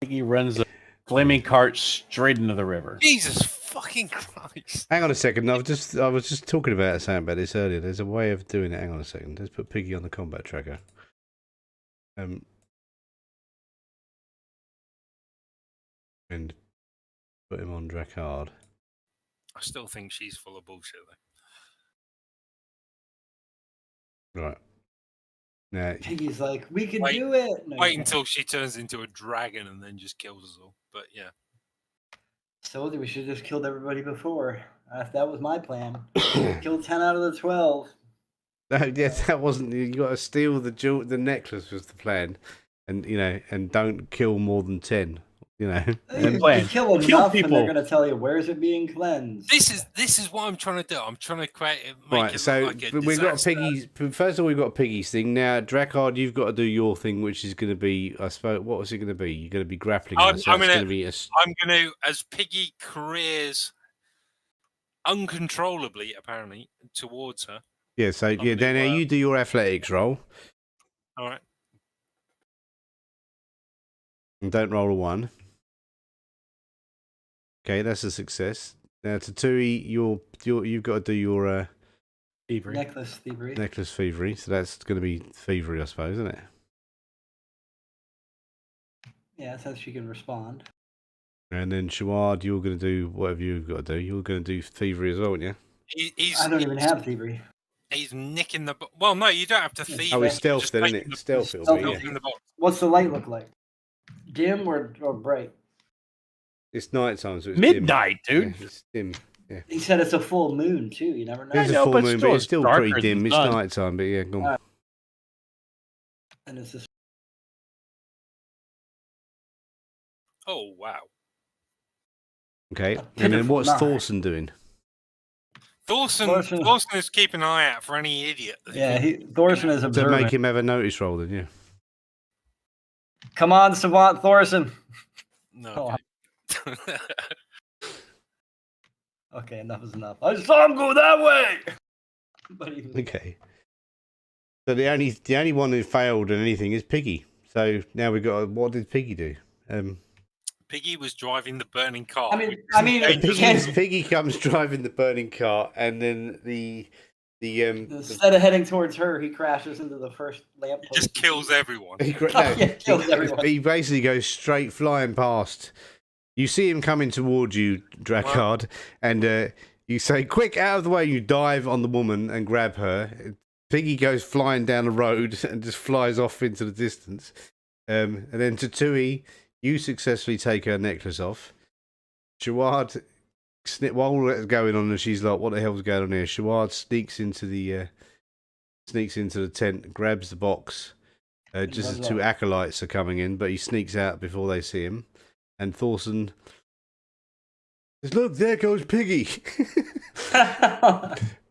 Piggy runs a flaming cart straight into the river. Jesus fucking Christ. Hang on a second. I was just talking about something about this earlier. There's a way of doing it. Hang on a second. Let's put Piggy on the combat tracker. And put him on Drakard. I still think she's full of bullshit, though. Right. Now, Piggy's like, we can do it. No, wait until she turns into a dragon and then just kills us all. But yeah. So we should have just killed everybody before. That was my plan. Kill 10 out of the 12. That wasn't. You got to steal the necklace was the plan, and don't kill more than 10. You kill enough, and they're going to tell you where's it being cleansed. This is what I'm trying to do. I'm trying to make it so look like a we've got disaster. Piggy's. First of all, we've got Piggy's thing. Now, Drakard, you've got to do your thing, which is going to be, I suppose, what was it going to be? You're going to be grappling. I'm going to, as Piggy careers uncontrollably, apparently, towards her. Yeah. So then you do your athletics roll. All right. And don't roll a 1. Okay, that's a success. Now, Tatsui, you've got to do your thievery. Necklace thievery. So that's going to be thievery, I suppose, isn't it? Yeah, so she can respond. And then Shawad, you're going to do whatever you've got to do. You're going to do thievery as well, aren't you? I don't even have thievery. He's nicking the. Well, no, you don't have to thieve. Oh, it's stealth then, isn't it? Stealth. What's the light look like? Dim or bright? It's night time, so it's midnight, dim. dude. Yeah, it's dim. Yeah. He said it's a full moon too. You never know. It's a full moon, but it's still pretty dim. It's night time, but yeah, go on. And it's just. Oh wow. Okay, and then what's Thorson doing? Thorson is keeping an eye out for any idiot. Yeah, Thorson is observing. To make him have a notice roll, then, yeah. Come on, Savant Thorson. No. Okay, enough is enough. I saw him go that way. Okay. So the only one who failed in anything is Piggy. So now we've got. What did Piggy do? Piggy was driving the burning car. I mean, Piggy comes driving the burning car, and then instead of heading towards her, he crashes into the first lamppost. He just kills everyone. Kills everyone. He basically goes straight flying past. You see him coming towards you, Drakard, and you say, "Quick, out of the way!" You dive on the woman and grab her. Piggy goes flying down the road and just flies off into the distance. And then Tatsui, you successfully take her necklace off. Shawad, while all that's going on, and she's like, "What the hell's going on here?" Shawad sneaks into the tent, grabs the box, just as 2 acolytes are coming in, but he sneaks out before they see him. And Thorson, Says, look, there goes Piggy.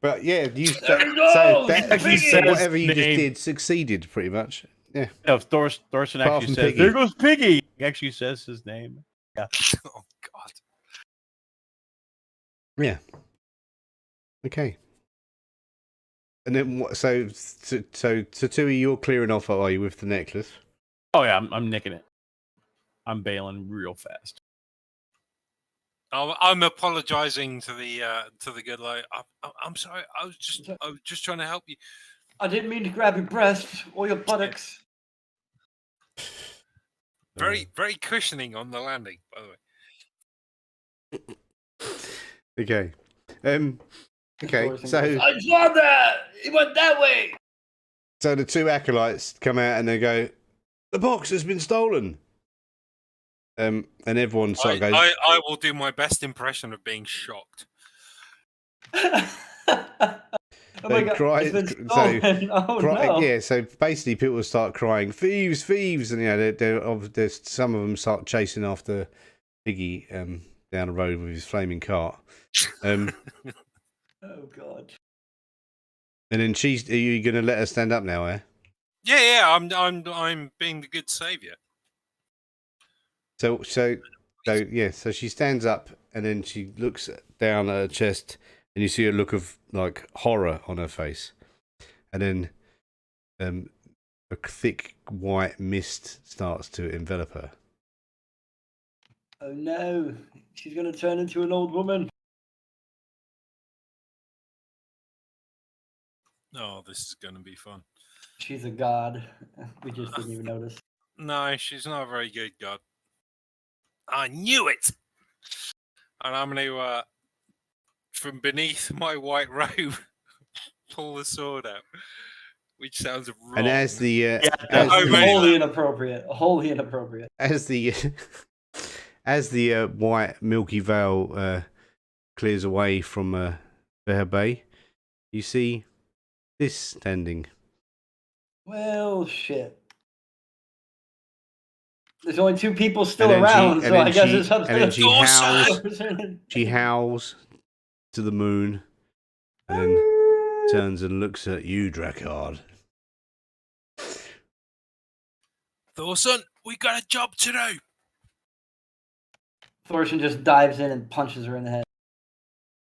But yeah, you There he so goes, that Piggy so says whatever you just name. did succeeded pretty much. Yeah. No, Thorson Apart actually from says, Piggy. "There goes Piggy." He actually says his name. Oh God. Yeah. Okay. And then what? So Tatui, you're clearing off, are you, with the necklace? Oh yeah, I'm nicking it. I'm bailing real fast. I'm apologising to the good lady. I'm sorry. I was just trying to help you. I didn't mean to grab your breast or your buttocks. Very cushioning on the landing, by the way. Okay. Okay. Thorson So goes, I saw that. He went that way. so the two acolytes come out and they go, the box has been stolen. And everyone sort of goes, I will do my best impression of being shocked. Oh my God! cry, It's been stolen. Oh no! yeah. So basically, people start crying, thieves, thieves, and there's some of them start chasing after Piggy down the road with his flaming cart. Oh God! And then are you going to let her stand up now, eh? Yeah. I'm being the good saviour. So she stands up and then she looks down at her chest and you see a look of like horror on her face, and then a thick white mist starts to envelop her. Oh no! She's gonna turn into an old woman. Oh, this is going to be fun. She's a god. We just didn't even notice. No, she's not a very good god. I knew it. And I'm going to, from beneath my white robe, pull the sword out, which sounds wrong. And as the Wholly inappropriate. Wholly inappropriate. As the white milky veil clears away from Bear Bay, you see this standing. Well, shit. There's only two people still around, so I guess it's up to the she howls to the moon, and then turns and looks at you, Drakkard. Thorson, we got a job to do. Thorson just dives in and punches her in the head.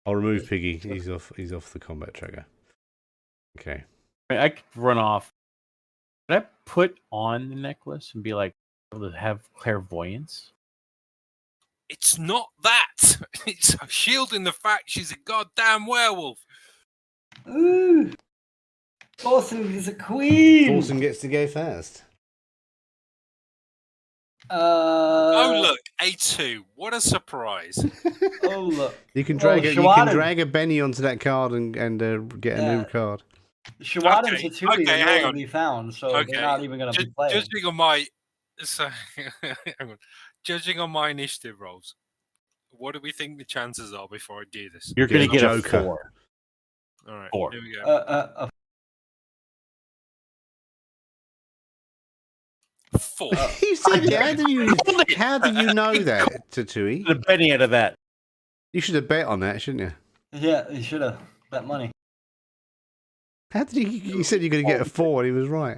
I'll remove Piggy. He's off the combat tracker. Okay. I could run off. Could I put on the necklace and be like able to have clairvoyance? It's not that. It's shielding the fact she's a goddamn werewolf. Ooh. Thorson is a queen. Thorson gets to go first. Oh look, A2. What a surprise. Oh look. You can drag a Benny onto that card and get a new card. Shawad and Tatui are nowhere to be found, so they're not even going to be playing. Judging on my initiative rolls, what do we think the chances are before I do this? You're going to get a Joker. 4. All right, 4. Here we go. 4. You said, how do you know that, Tatui? The Benny out of that. You should have bet on that, shouldn't you? Yeah, you should have bet money. How did you said you're going to get a 4 and he was right.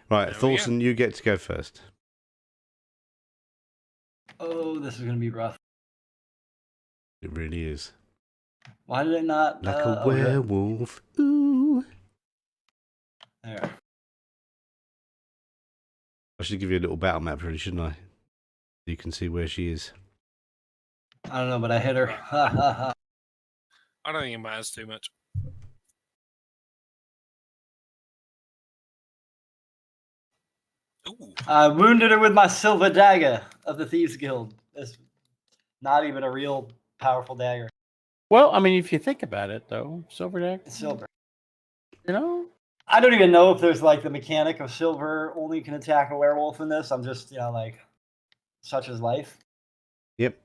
Right, Thorson, you get to go first. Oh, this is going to be rough. It really is. Why did it not? Like a werewolf. Ooh. There. I should give you a little battle map, really, shouldn't I? You can see where she is. I don't know, but I hit her. I don't think it matters too much. Ooh. I wounded her with my silver dagger of the Thieves Guild. It's not even a real powerful dagger. Well, I mean, if you think about it, though, silver dagger. It's silver. You know? I don't even know if there's like the mechanic of silver only can attack a werewolf in this. I'm just, like, such is life. Yep.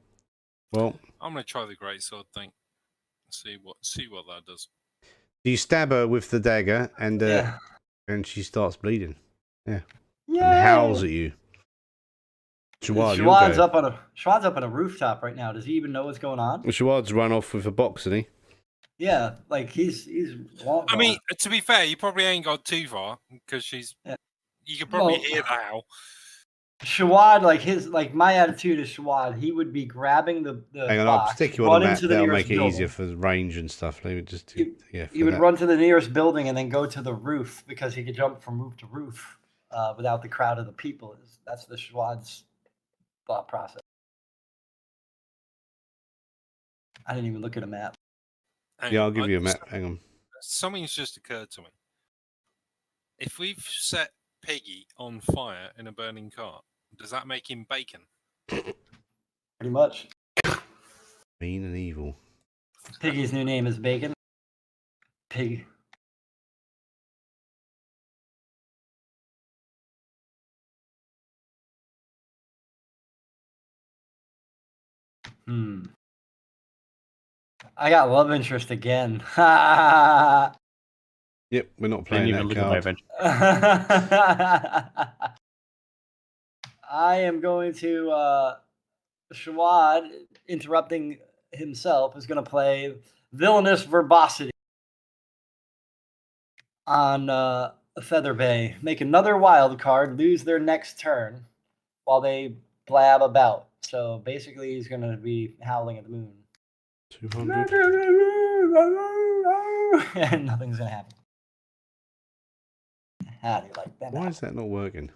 Well, I'm gonna try the greatsword thing. See what that does. You stab her with the dagger, and she starts bleeding. Yeah. Yay! And howls at you. Schwad's up on a rooftop right now. Does he even know what's going on? Shawad's run off with a box, isn't he? Yeah, like he's. I mean, to be fair, you probably ain't got too far because she's. Yeah. You can probably hear the howl. Shawad, my attitude is Shawad. He would be grabbing the Hang on, box, I'll stick you on the map. That'll make it building. easier for range and stuff. He would run to the nearest building and then go to the roof because he could jump from roof to roof without the crowd of the people. That's the Shawad's thought process. I didn't even look at a map. Yeah, I'll give you a map. Hang on. Something's just occurred to me. If we've set Piggy on fire in a burning cart, does that make him bacon? Pretty much. Mean and evil. Piggy's new name is Bacon. Pig. I got love interest again. Yep, we're not playing that card. I am going to Shawad, interrupting himself, is going to play Villainous Verbosity on Feather Bay. Make another wild card, lose their next turn while they blab about. So basically, he's going to be howling at the moon. 200. And nothing's going to happen. How do you like that? Why is that not working?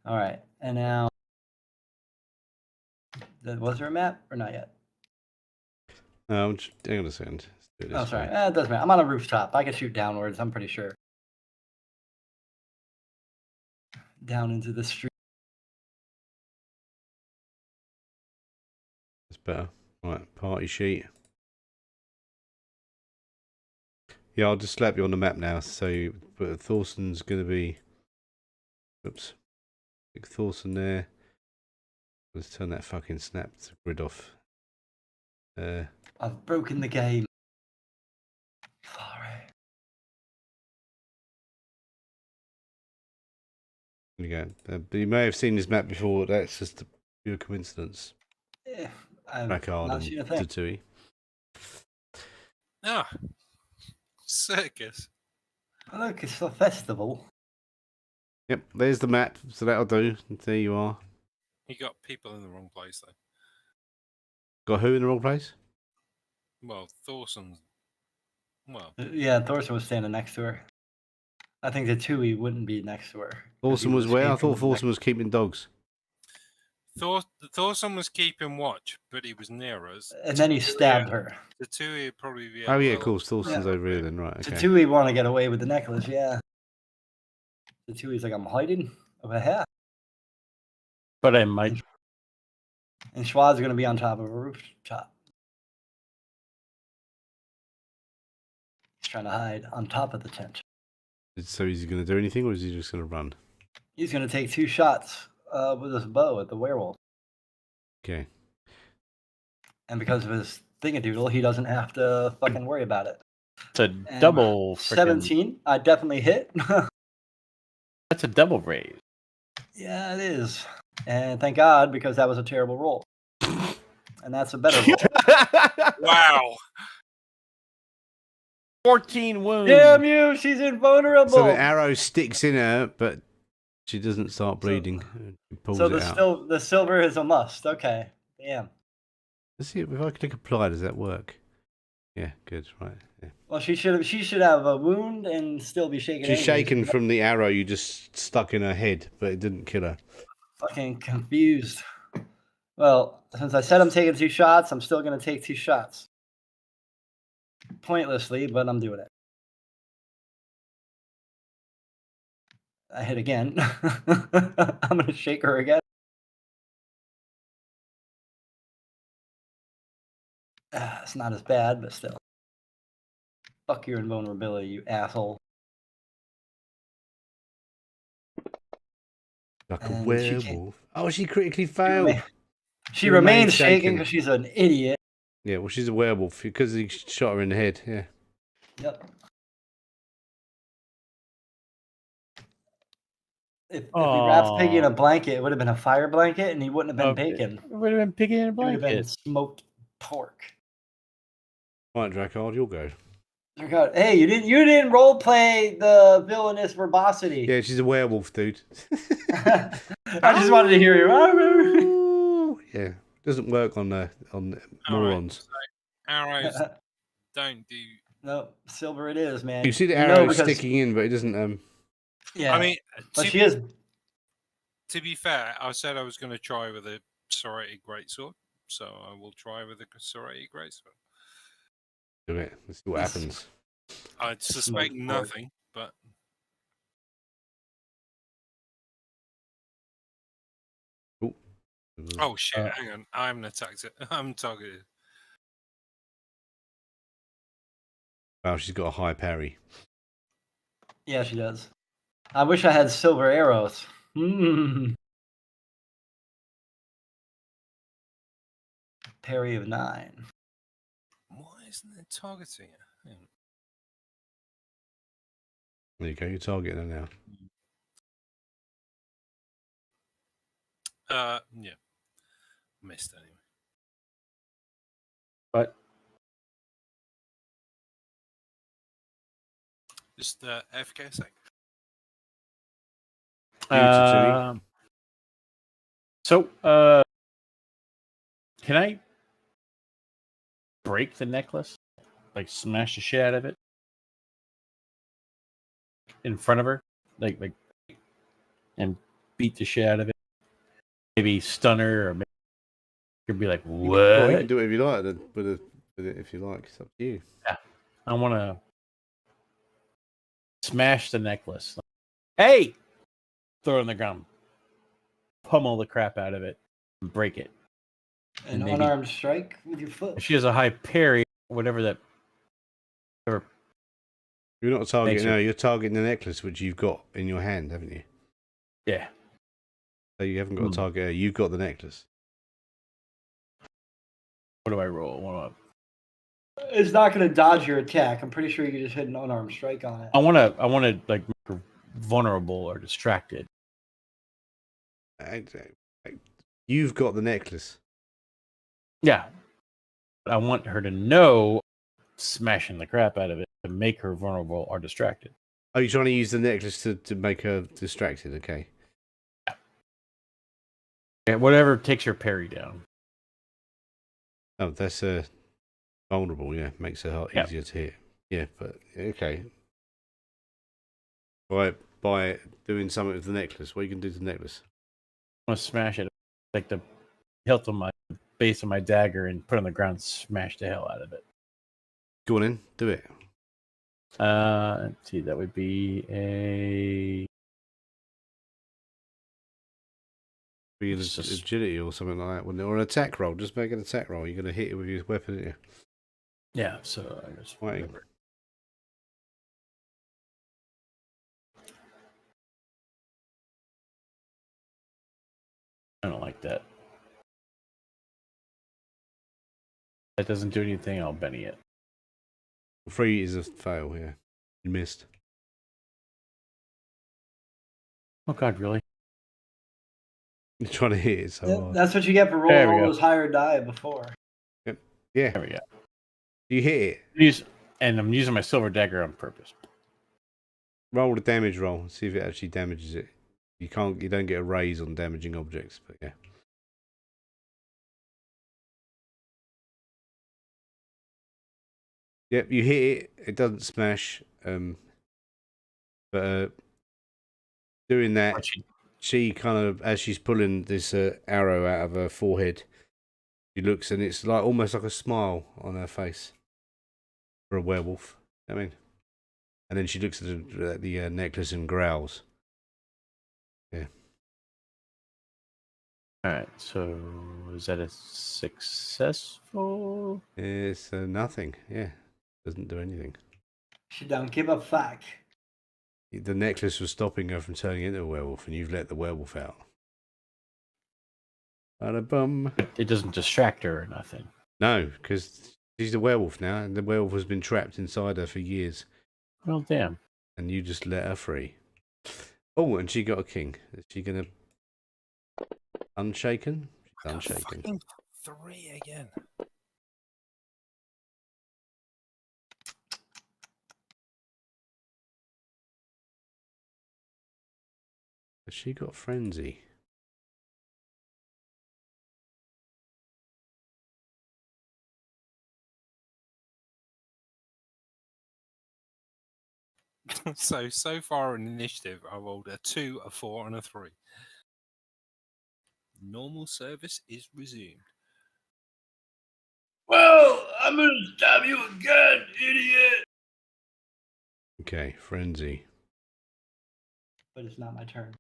All right, and now, was there a map or not yet? No, hang on a second. Oh, sorry. It doesn't matter. I'm on a rooftop. I can shoot downwards. I'm pretty sure. Down into the street. That's better. Right, party sheet. Yeah, I'll just slap you on the map now. So, but Thorson's going to be. Oops. Big Thorson there. Let's turn that fucking snap to grid off. I've broken the game. Sorry. There you go. But you may have seen this map before. That's just a pure coincidence. Yeah, I'm Rackard not and seen a thing. Tatooine. Ah, circus. Look, it's a festival. Yep, there's the map. So that'll do. There you are. You got people in the wrong place, though. Got who in the wrong place? Well, Thorson's. Well. Yeah, Thorson was standing next to her. I think the Tui wouldn't be next to her. Thorson was where? I thought Thorson was keeping dogs. Thorson was keeping watch, but he was near us. And then he stabbed her. The Tui would probably be. Oh yeah, of course. Thorson's over here then, right? Okay. The Tui want to get away with the necklace, yeah. The Tui's like, I'm hiding over here. But I might. And Schwad's going to be on top of a rooftop. He's trying to hide on top of the tent. So is he going to do anything, or is he just going to run? He's going to take 2 shots with his bow at the werewolf. Okay. And because of his thingadoodle, he doesn't have to fucking worry about it. It's a double. 17. I definitely hit. That's a double raise. Yeah, it is. And thank God, because that was a terrible roll. And that's a better roll. Wow. 14 wounds. Damn you, she's invulnerable. So the arrow sticks in her, but she doesn't start bleeding. So the silver is a must. Okay. Damn. Let's see if I click apply. Does that work? Yeah, good. Right. Yeah. Well, she should have a wound and still be shaking. She's shaken from the arrow you just stuck in her head, but it didn't kill her. Fucking confused. Well, since I said I'm taking 2 shots, I'm still going to take 2 shots. Pointlessly, but I'm doing it. I hit again. I'm going to shake her again. It's not as bad, but still. Fuck your invulnerability, you asshole. Like a werewolf. Oh, she critically failed. She remains shaking because she's an idiot. Yeah, well, she's a werewolf because he shot her in the head. Yeah. Yep. If he wraps Piggy in a blanket, it would have been a fire blanket, and he wouldn't have been Okay. bacon. It would have been Piggy in a It would have been blanket. smoked pork. Right, Drakkard, you'll go. Hey, you didn't role play the villainous verbosity. Yeah, she's a werewolf, dude. I just wanted to hear you. Yeah, doesn't work on morons. Arrows don't do. No, silver it is, man. You see the arrow sticking in, but it doesn't. Yeah, I mean, but she is. To be fair, I said I was going to try with a serrated greatsword, so I will try with a serrated greatsword. Do it. Let's see what happens. I suspect nothing, but oh shit! Hang on, I haven't attacked it. I'm targeted. Wow, she's got a high parry. Yeah, she does. I wish I had silver arrows. Parry of 9. Why isn't it targeting it? Hang on. There you go. You're targeting her now. Yeah, missed anyway. But Just FK a sec. So, can I break the necklace? Like smash the shit out of it in front of her, like, and beat the shit out of it. Maybe stun her, or maybe you'd be like, "What?" Well, you can do it if you like. With it, if you like, it's up to you. Yeah, I want to smash the necklace. Hey, throw it on the ground, pummel the crap out of it, and break it. An unarmed strike with your foot. If she has a high parry, whatever that. You're not targeting her. You're targeting the necklace, which you've got in your hand, haven't you? Yeah. So you haven't got to target her. You've got the necklace. What do I roll? It's not going to dodge your attack. I'm pretty sure you can just hit an unarmed strike on it. I want to like make her vulnerable or distracted. You've got the necklace. Yeah. I want her to know smashing the crap out of it to make her vulnerable or distracted. Oh, you're trying to use the necklace to make her distracted, okay. Yeah, whatever takes her parry down. Oh, that's vulnerable, yeah. Makes her easier to hit. Yeah, but okay. By doing something with the necklace, what you can do to the necklace? I want to smash it, like the hilt of my base of my dagger, and put it on the ground, smash the hell out of it. Go on in, do it. Let's see, that would be a agility or something like that, wouldn't it? Or an attack roll. Just make an attack roll. You're going to hit it with your weapon, aren't you? Yeah, so I just fighting. I don't like that. That doesn't do anything. I'll Benny it. 3 is a fail. Yeah, you missed. Oh God, really? You're trying to hit it so hard. That's what you get for rolling all those higher die before. Yep. Yeah. There we go. You hit it. And I'm using my silver dagger on purpose. Roll the damage roll. See if it actually damages it. You don't get a raise on damaging objects, but yeah. Yep, you hit it. It doesn't smash. But doing that, she kind of, as she's pulling this arrow out of her forehead, she looks and it's like almost like a smile on her face for a werewolf. I mean, and then she looks at the necklace and growls. Yeah. All right. So is that a successful? It's nothing. Yeah, doesn't do anything. She don't give a fuck. The necklace was stopping her from turning into a werewolf, and you've let the werewolf out. Bum. It doesn't distract her or nothing. No, because she's a werewolf now, and the werewolf has been trapped inside her for years. Well, damn. And you just let her free. Oh, and she got a king. Is she gonna unshaken? She's God, unshaken. fucking 3 again. Has she got frenzy? So far in initiative, I rolled a 2, a 4, and a 3. Normal service is resumed. Well, I'm gonna stab you again, idiot. Okay, frenzy. But it's not my turn.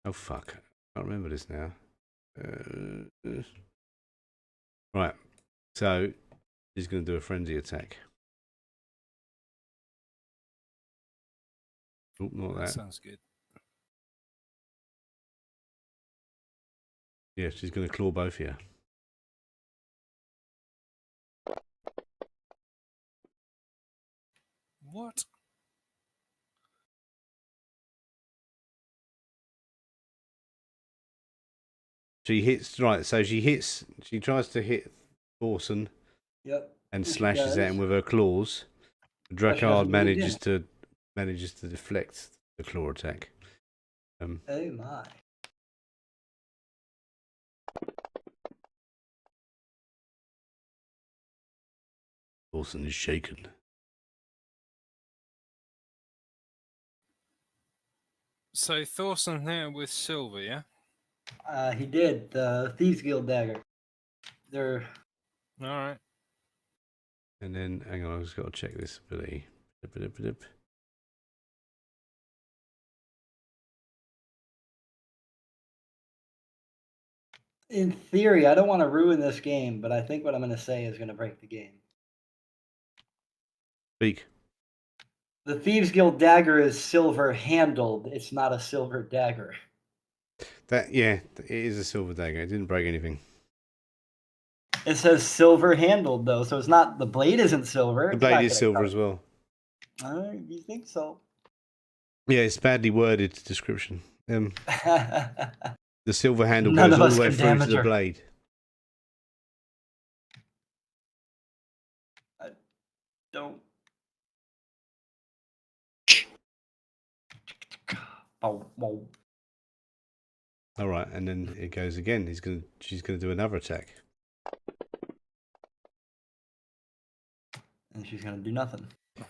Oh fuck! I can't remember this now. Right. So he's going to do a frenzy attack. Oh, not That that. sounds good. Yeah, she's going to claw both of you. What? She hits, right, so she tries to hit Thorson Yep. and She slashes at does. him with her claws. But she Drakkar doesn't do it manages to deflect the claw attack. Oh my. Thorson is shaken. So Thorson here with Silver, yeah? He did the Thieves Guild dagger. They're All right. And then, hang on, I've just got to check this ability. in theory. I don't want to ruin this game, but I think what I'm going to say is going to break the game. Speak. The Thieves Guild dagger is silver handled. It's not a silver dagger. Yeah, it is a silver dagger. It didn't break anything. It says silver handled though, so it's not the blade isn't silver. The blade is silver as well. You think so? Yeah, it's badly worded description. The silver handle None goes of all us the way can through to damage the her. blade. Don't. Oh. All right, and then it goes again. She's gonna do another attack. And she's going to do nothing.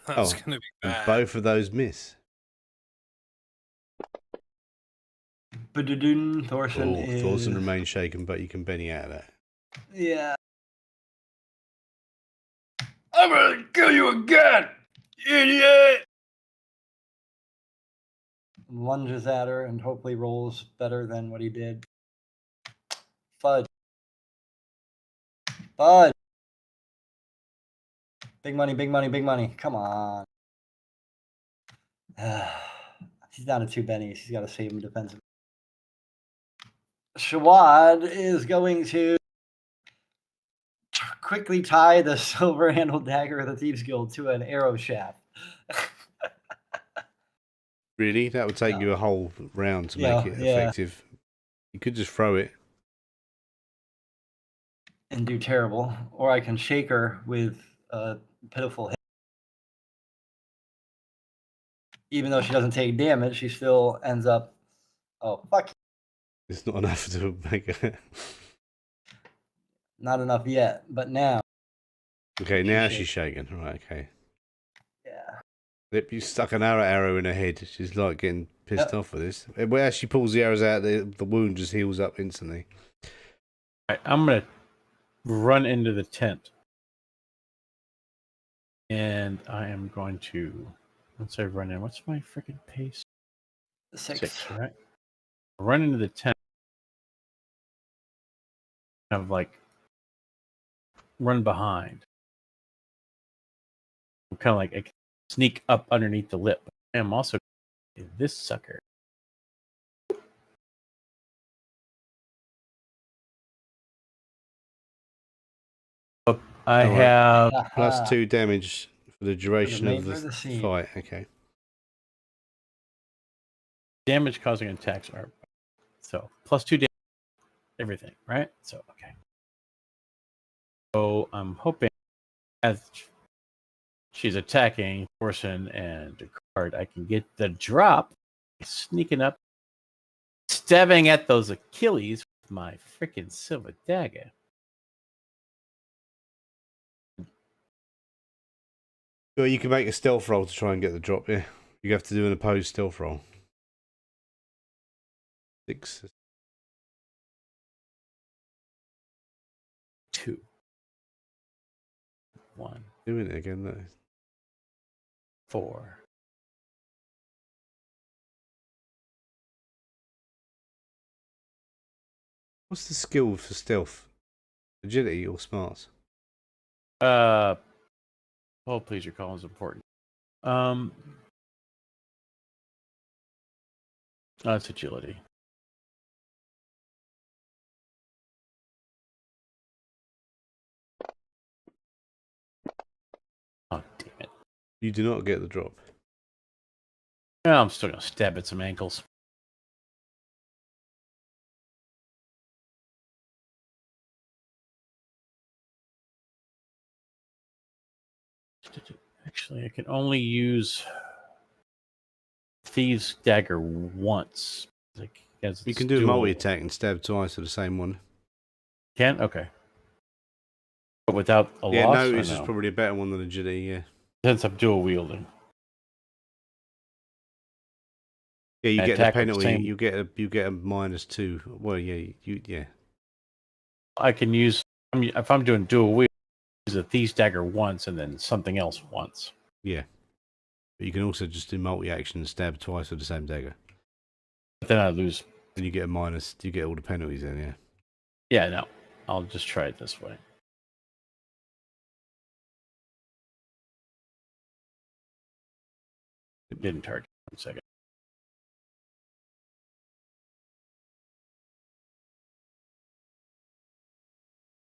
That's going to be And bad. both of those miss. Thorson is... Thorson remains shaken, but you can Benny out of that. Yeah. I'm gonna kill you again, idiot! Lunges at her and hopefully rolls better than what he did. Fudge. Fudge. Big money, big money, big money. Come on. She's down to 2 bennies. She's got to save him defensively. Shawad is going to quickly tie the silver-handled dagger of the Thieves Guild to an arrow shaft. Really? That would take you a whole round to make it effective. You could just throw it. And do terrible. Or I can shake her with a pitiful hit. Even though she doesn't take damage, she still ends up... Oh, fuck. It's not enough to make it. Not enough yet, but now. Okay, now she's shaken. Right, okay. Yeah. Yep, you stuck an arrow in her head. She's like getting pissed off with this. As she pulls the arrows out, the wound just heals up instantly. All right, I'm going to run into the tent. And I am going to, once I run in, what's my freaking pace? 6, right? Run into the tent. Have like run behind. I'm kind of like I sneak up underneath the lip. I am also this sucker. I All right. have Plus 2 damage for the duration of remainder the of the scene. fight. Okay. damage causing attacks are so plus 2 damage, everything, right? So okay. So I'm hoping as she's attacking Thorson and Descartes, I can get the drop, sneaking up, stabbing at those Achilles with my freaking silver dagger. Well, you can make a stealth roll to try and get the drop. Yeah, you have to do an opposed stealth roll. 6. 2. 1. Doing it again though. 4. What's the skill for stealth? Agility or smarts? Oh, please, your call is important. That's agility. Oh, damn it. You do not get the drop. No, I'm still going to stab at some ankles. Actually, I can only use Thieves' Dagger once. Like, You can do a multi-attack and stab twice at the same one. Can? Okay. But without a Yeah, loss? no, Or it's just probably a better one than agility, yeah. Since I'm dual wielding. Yeah, you I get the attack with the penalty. same- You get a -2. Well, yeah, yeah. I can use, if I'm doing dual wield, use a Thieves' Dagger once and then something else once. Yeah. But you can also just do multi-action and stab twice with the same dagger. But then I lose. And you get a minus, you get all the penalties then, yeah. Yeah, no. I'll just try it this way. It didn't target. 1 second.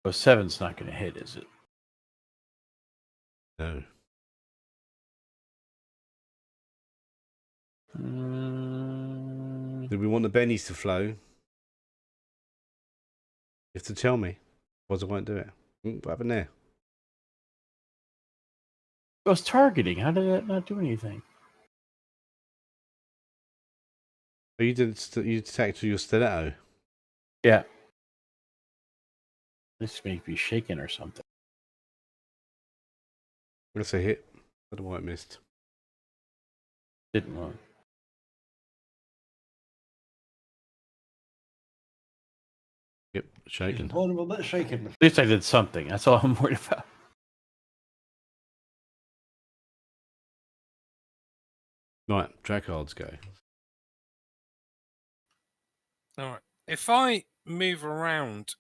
Oh, 7's not going to hit, is it? No. Do we want the bennies to flow? You have to tell me. Otherwise I won't do it. What happened there? I was targeting. How did that not do anything? Oh, you attacked with your stiletto? Yeah. This may be shaken or something. That's a hit. I don't know why it missed. Didn't work. Yep, shaken. Vulnerable but shaken. At least I did something. That's all I'm worried about. Right, Dracards go. All right. If I move around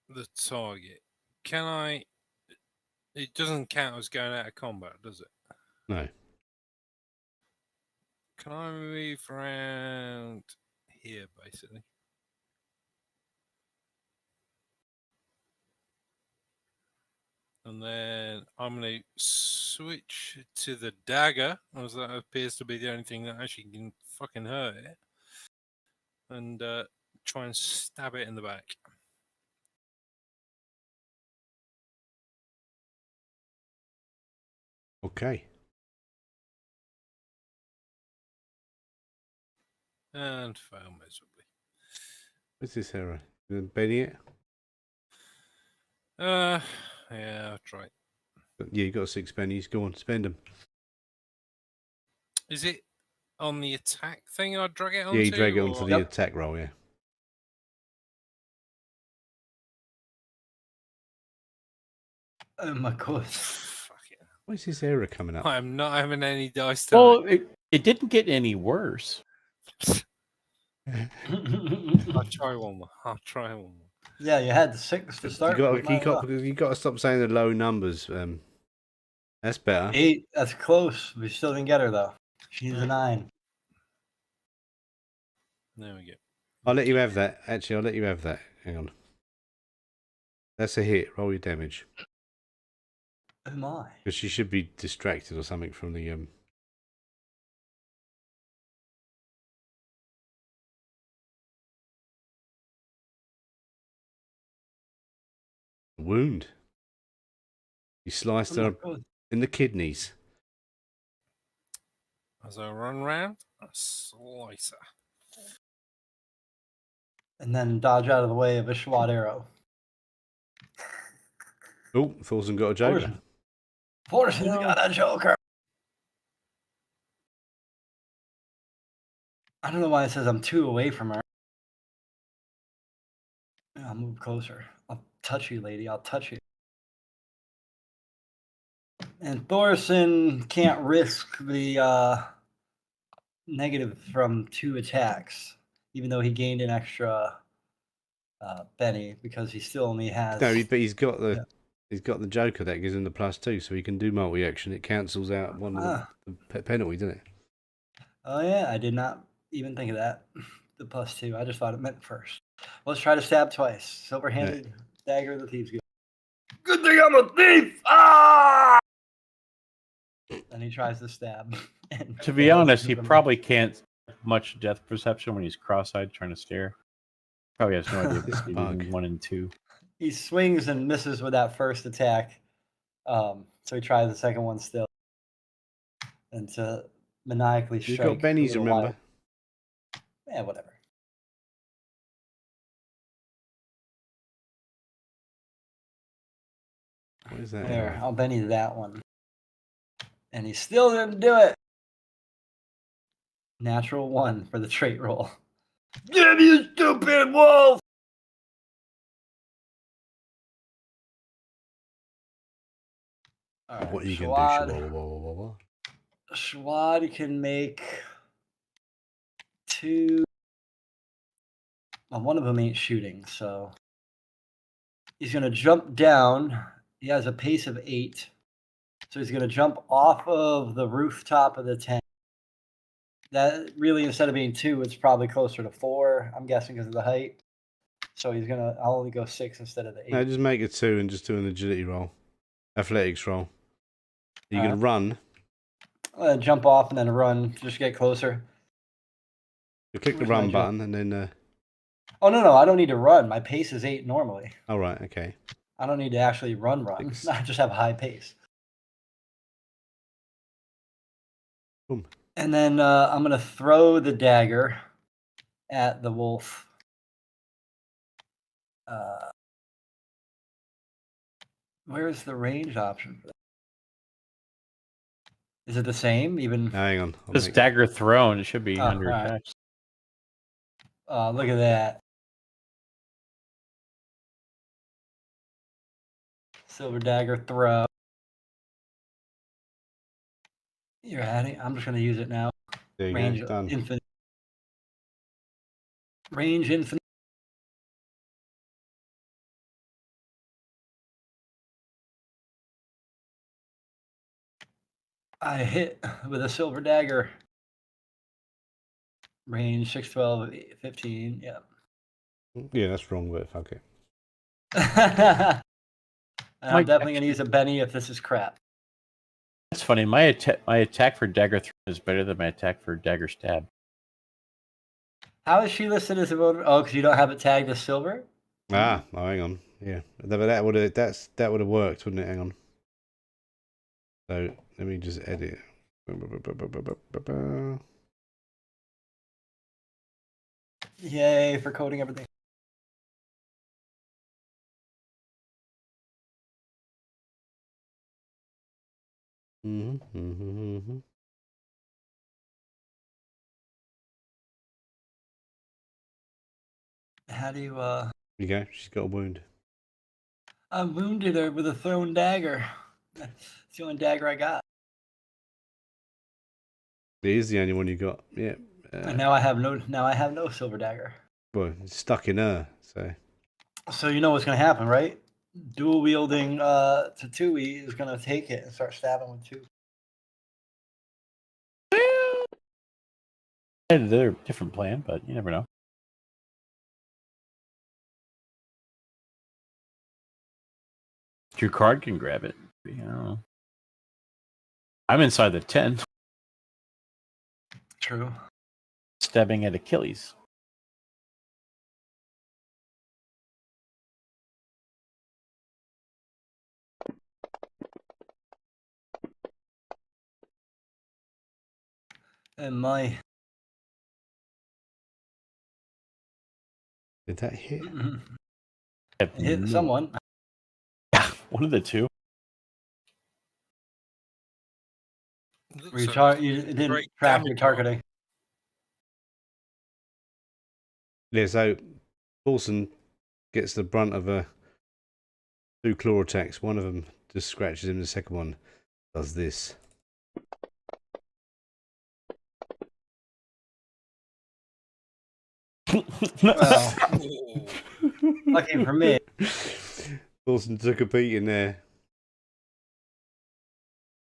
the target, can I? It doesn't count as going out of combat, does it? No. Can I move around here, basically? And then I'm going to switch to the dagger, as that appears to be the only thing that actually can fucking hurt it. And try and stab it in the back. Okay. And fail miserably. What's this error? Benny it? Yeah, I'll try. Yeah, you got 6 pennies. Go on, spend them. Is it on the attack thing I drag it onto? Yeah, you drag it onto the Yep. attack roll, yeah. Oh my god. Fuck it. Why is this error coming up? I'm not having any dice tonight. Well, it didn't get any worse. I'll try one more. Yeah, you had 6 to start. You got to stop saying the low numbers. That's better. 8. That's close. We still didn't get her though. She's a 9. There we go. I'll let you have that. Actually, I'll let you have that. Hang on. That's a hit. Roll your damage. Oh my. Because she should be distracted or something from the wound. You sliced Oh my her God. in the kidneys. As I run round, a slicer. And then dodge out of the way of a Schwad arrow. Oh, Thorson got a joker. Thorson's got a joker. I don't know why it says I'm 2 away from her. I'll move closer. I'll touch you, lady. I'll touch you. And Thorson can't risk the negative from 2 attacks, even though he gained an extra Benny, because he still only has. No, but he's got the joker that gives him the +2, so he can do multi-action. It cancels out one of the penalty, doesn't it? Oh yeah, I did not even think of that. The +2. I just thought it meant first. Let's try to stab twice. Silver-handed dagger of the thieves. Good thing I'm a thief! Ah! And he tries to stab. To be honest, he probably can't much depth perception when he's cross-eyed trying to stare. Probably has no idea if it's between 1 and 2. He swings and misses with that first attack. So he tries the second one still. And to maniacally strike. You've got bennies, remember? Yeah, whatever. What is that? There, I'll Benny that one. And he still didn't do it. Natural 1 for the trait roll. Damn you, stupid wolf! Right, what are you going to do? Schwad can make 2. Well, one of them ain't shooting, so he's going to jump down. He has a pace of 8. So he's going to jump off of the rooftop of the tent. That really, instead of being 2, it's probably closer to 4, I'm guessing, because of the height. So he's going to, I'll only go 6 instead of the 8. No, just make it 2 and just do an agility roll. Athletics roll. You're going to run. Jump off and then run, just get closer. You click the run button and then... Oh, no, I don't need to run. My pace is 8 normally. Oh, right, okay. I don't need to actually run. I just have a high pace. Boom. And then I'm going to throw the dagger at the wolf. Where's the range option for that? Is it the same? Even no, hang on. This dagger thrown, it should be under attack. Look at that. Silver dagger throw. You're adding. I'm just going to use it now. There you Range go. Done. infinite. Range infinite. I hit with a silver dagger. Range 6, 12, 15. Yeah. Yeah, that's wrong, but fuck it. I'm definitely going to use a Benny if this is crap. That's funny. My attack for dagger throw is better than my attack for dagger stab. How is she listed as a voter? Oh, because you don't have it tagged as silver? Ah, oh, hang on. Yeah, that would have worked, wouldn't it? Hang on. So let me just edit. Yay for coding everything. How do you There you go. She's got a wound. I wounded her with a thrown dagger. It's the only dagger I got. It is the only one you got. Yeah. And now I have no silver dagger. Well, it's stuck in her, so. So you know what's gonna happen, right? Dual wielding Tatui is gonna take it and start stabbing with 2. They're a different plan, but you never know. Your card can grab it. I don't know. I'm inside the tent, True. stabbing at Achilles. And my Did that hit? hit someone. One of the two. Looks like You didn't great track your damage roll. targeting. Yeah, so Paulson gets the brunt of 2 claw attacks. One of them just scratches him. The second one does this. Well, Ooh. lucky for me. Paulson took a beating there.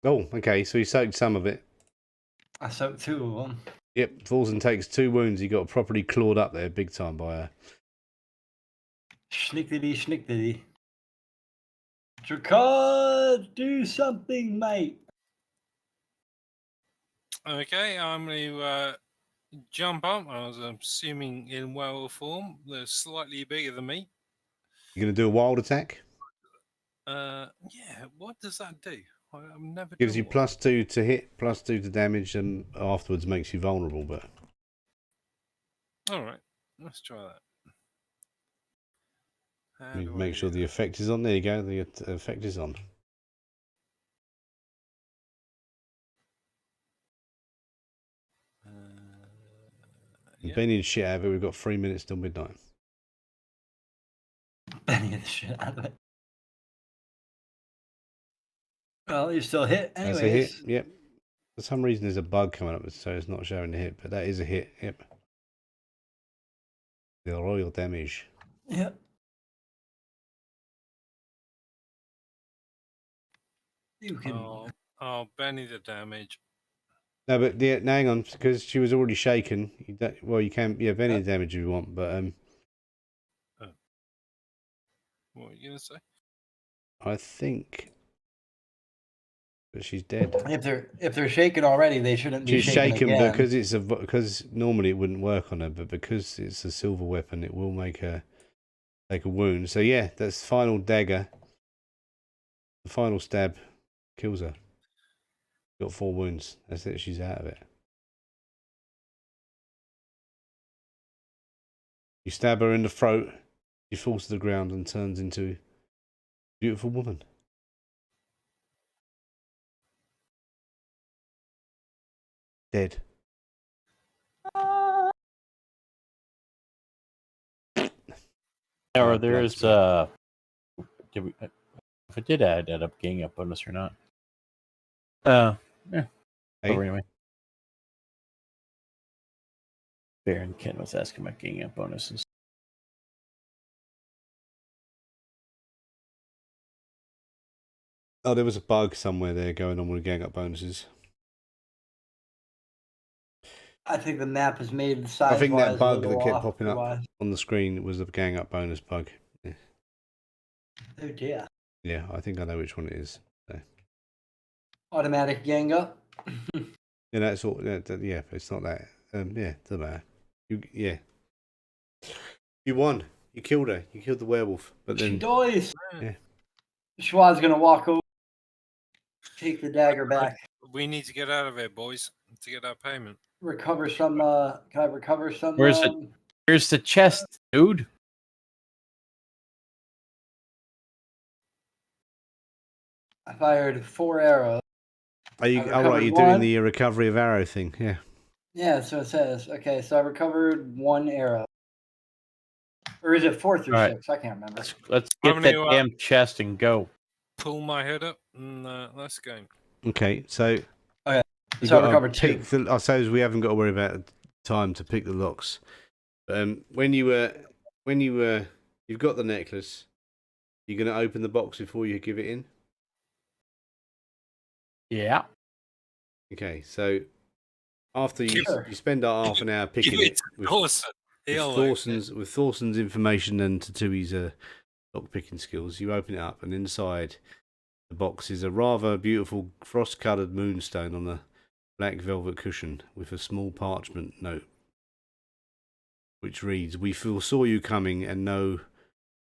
Oh, okay, so he soaked some of it. I soaked 2 of them. Yep, Paulson takes 2 wounds. He got properly clawed up there big time by her. Schnickdiddy. Drakard, do something, mate. Okay, I'm going to jump up. I was assuming in werewolf form. They're slightly bigger than me. You're going to do a wild attack? Yeah, what does that do? I've never Gives done you one. +2 to hit, +2 to damage, and afterwards makes you vulnerable. But All right, let's try that. How you do I make do sure the that? effect is on. There you go. The effect is on. Yeah. Benny and shit out of it. We've got 3 minutes till midnight. Benny the shit out of it. Well, you still hit anyways. That's a hit. Yep. For some reason, there's a bug coming up, so it's not showing the hit, but that is a hit. Yep. The royal damage. Yep. You can. Oh, Benny the damage. No, but no, hang on, because she was already shaken. Well, you can, yeah, Benny the damage if you want, but What were you gonna say? I think that she's dead. If they're shaken already, they shouldn't be She's shaken shaken again. because normally it wouldn't work on her, but because it's a silver weapon, it will make her take a wound. So yeah, that's final dagger. The final stab kills her. Got 4 wounds. That's it. She's out of it. You stab her in the throat. She falls to the ground and turns into a beautiful woman. Dead. Or there's if it did add up gang up bonus or not. Yeah. Hey? Oh, anyway. Baron Ken was asking about gang up bonuses. Oh, there was a bug somewhere there going on with gang up bonuses. I think the map is made size. I think that bug that kept popping up on the screen was the gang up bonus bug. Yeah. Oh dear. Yeah, I think I know which one it is. So. Automatic gang up. Yeah, that's all. Yeah, it's not that. Yeah, doesn't matter. You won. You killed her. You killed the werewolf. But then She dies. Yeah. Schwad's gonna walk over, take the dagger back, We need to get out of here, boys, to get our payment. recover some. Can I recover some? Where's it? Here's the chest, dude. I fired 4 arrows. Are you? I All right, recovered you're doing one. the recovery of arrow thing. Yeah. Yeah, so it says. Okay, so I recovered 1 arrow. Or is it 4 through All right. 6? I can't remember. Let's get that damn chest and go. Pull my head up and let's go. Okay, so. Okay, you so I gotta recovered 2. I suppose we haven't got to worry about time to pick the locks. When you've got the necklace, you're going to open the box before you give it in. Yeah. Okay, so after you Sure. you spend half an hour picking it with Awesome. Thorson's information and Tatui's lockpicking skills, you open it up, and inside the box is a rather beautiful frost-coloured moonstone on a black velvet cushion with a small parchment note, which reads, "We foresaw you coming and know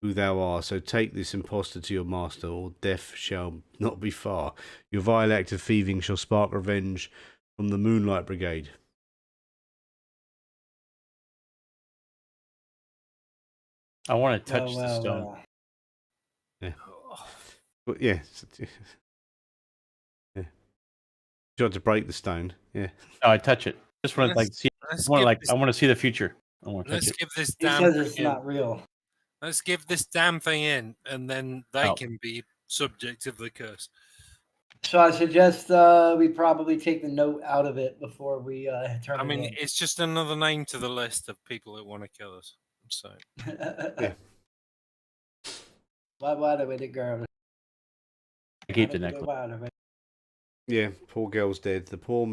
who thou art, so take this impostor to your master, or death shall not be far. Your vile act of thieving shall spark revenge from the Moonlight Brigade." I want to touch the stone. Yeah. But yeah. Yeah. Tried to break the stone. Yeah. No, I touch it. Just want to like see. I want to see the future. I want to touch Let's it. give this He damn says thing it's in. not real. Let's give this damn thing in, and then they Oh. can be subject of the curse. So I suggest we probably take the note out of it before we turn I it mean, in. it's just another name to the list of people that want to kill us. So Yeah. Why the way the girl? I keep the necklace. Yeah, poor girl's dead. The poor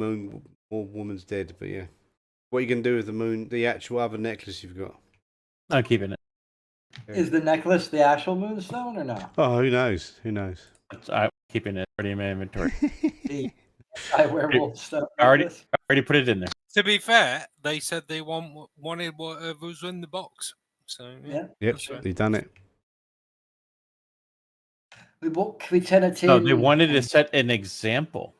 woman's dead. But yeah, what are you gonna do with the actual other necklace you've got? I'm keeping it. Is the necklace the actual moonstone or not? Oh, who knows? Who knows? I'm keeping it already in my inventory. I werewolf stuff. I already put it in there. to be fair, they said they wanted whatever was in the box. So Yeah. Yep, that's right. they done it. We tentative. No, they wanted to set an example.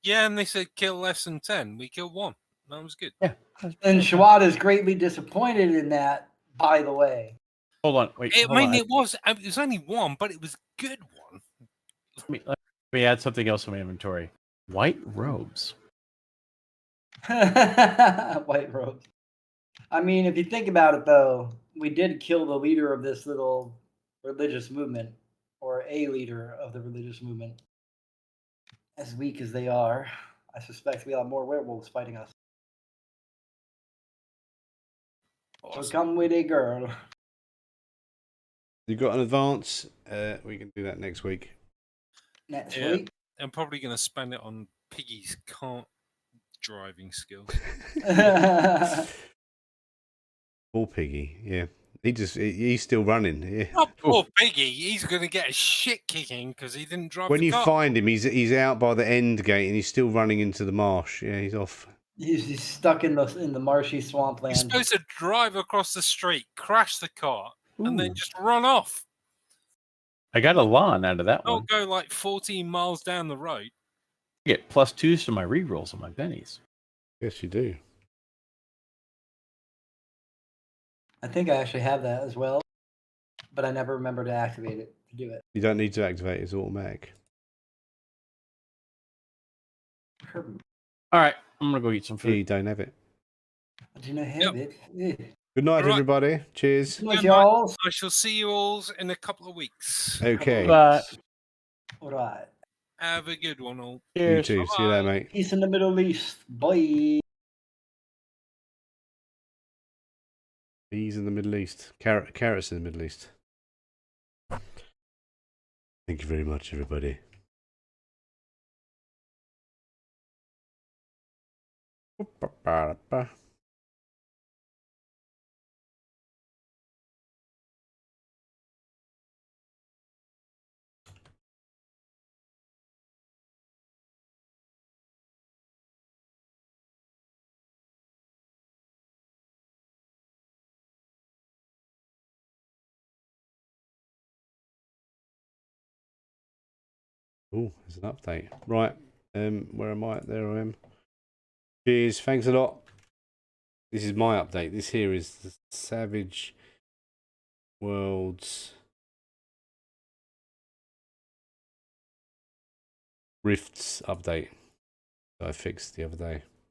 Yeah, and they said kill less than 10. We killed 1. That was good. Yeah. And Shawad is greatly disappointed in that, by the way. Hold on. Wait. It was only 1, but it was a good one. Let me add something else in my inventory. White robes. White robes. I mean, if you think about it, though, we did kill the leader of this little religious movement, or a leader of the religious movement. As weak as they are, I suspect we have more werewolves fighting us. Awesome. So come with a girl. You got an advance? We can do that next week. Next Yeah. week. I'm probably going to spend it on Piggy's cart driving skills. Poor Piggy, yeah. He's still running. Yeah. Not poor Piggy. He's going to get a shit kicking because he didn't drive When the you car. find him, he's out by the end gate and he's still running into the marsh. Yeah, he's off. He's stuck in the marshy swampland. He's supposed to drive across the street, crash the car, and then just run off. I got a lawn out of that one. Don't go like 14 miles down the road. I get +2s to my rerolls on my bennies. Yes, you do. I think I actually have that as well, but I never remember to activate it to do it. You don't need to activate it. It's automatic. All right, I'm going to go eat some Yeah, food. you don't have it. I do not have it. Yeah. Good night, All right. everybody. Cheers. Good night, y'all. I shall see you all in a couple of weeks. Okay. Bye. All right. Have a good one, all. You Cheers. too. See you later, mate. Peace in the Middle East. Bye. He's in the Middle East. Carrots in the Middle East. Thank you very much, everybody. Oh, there's an update. Right. Where am I? There I am. Cheers. Thanks a lot. This is my update. This here is the Savage Worlds Rifts update that I fixed the other day.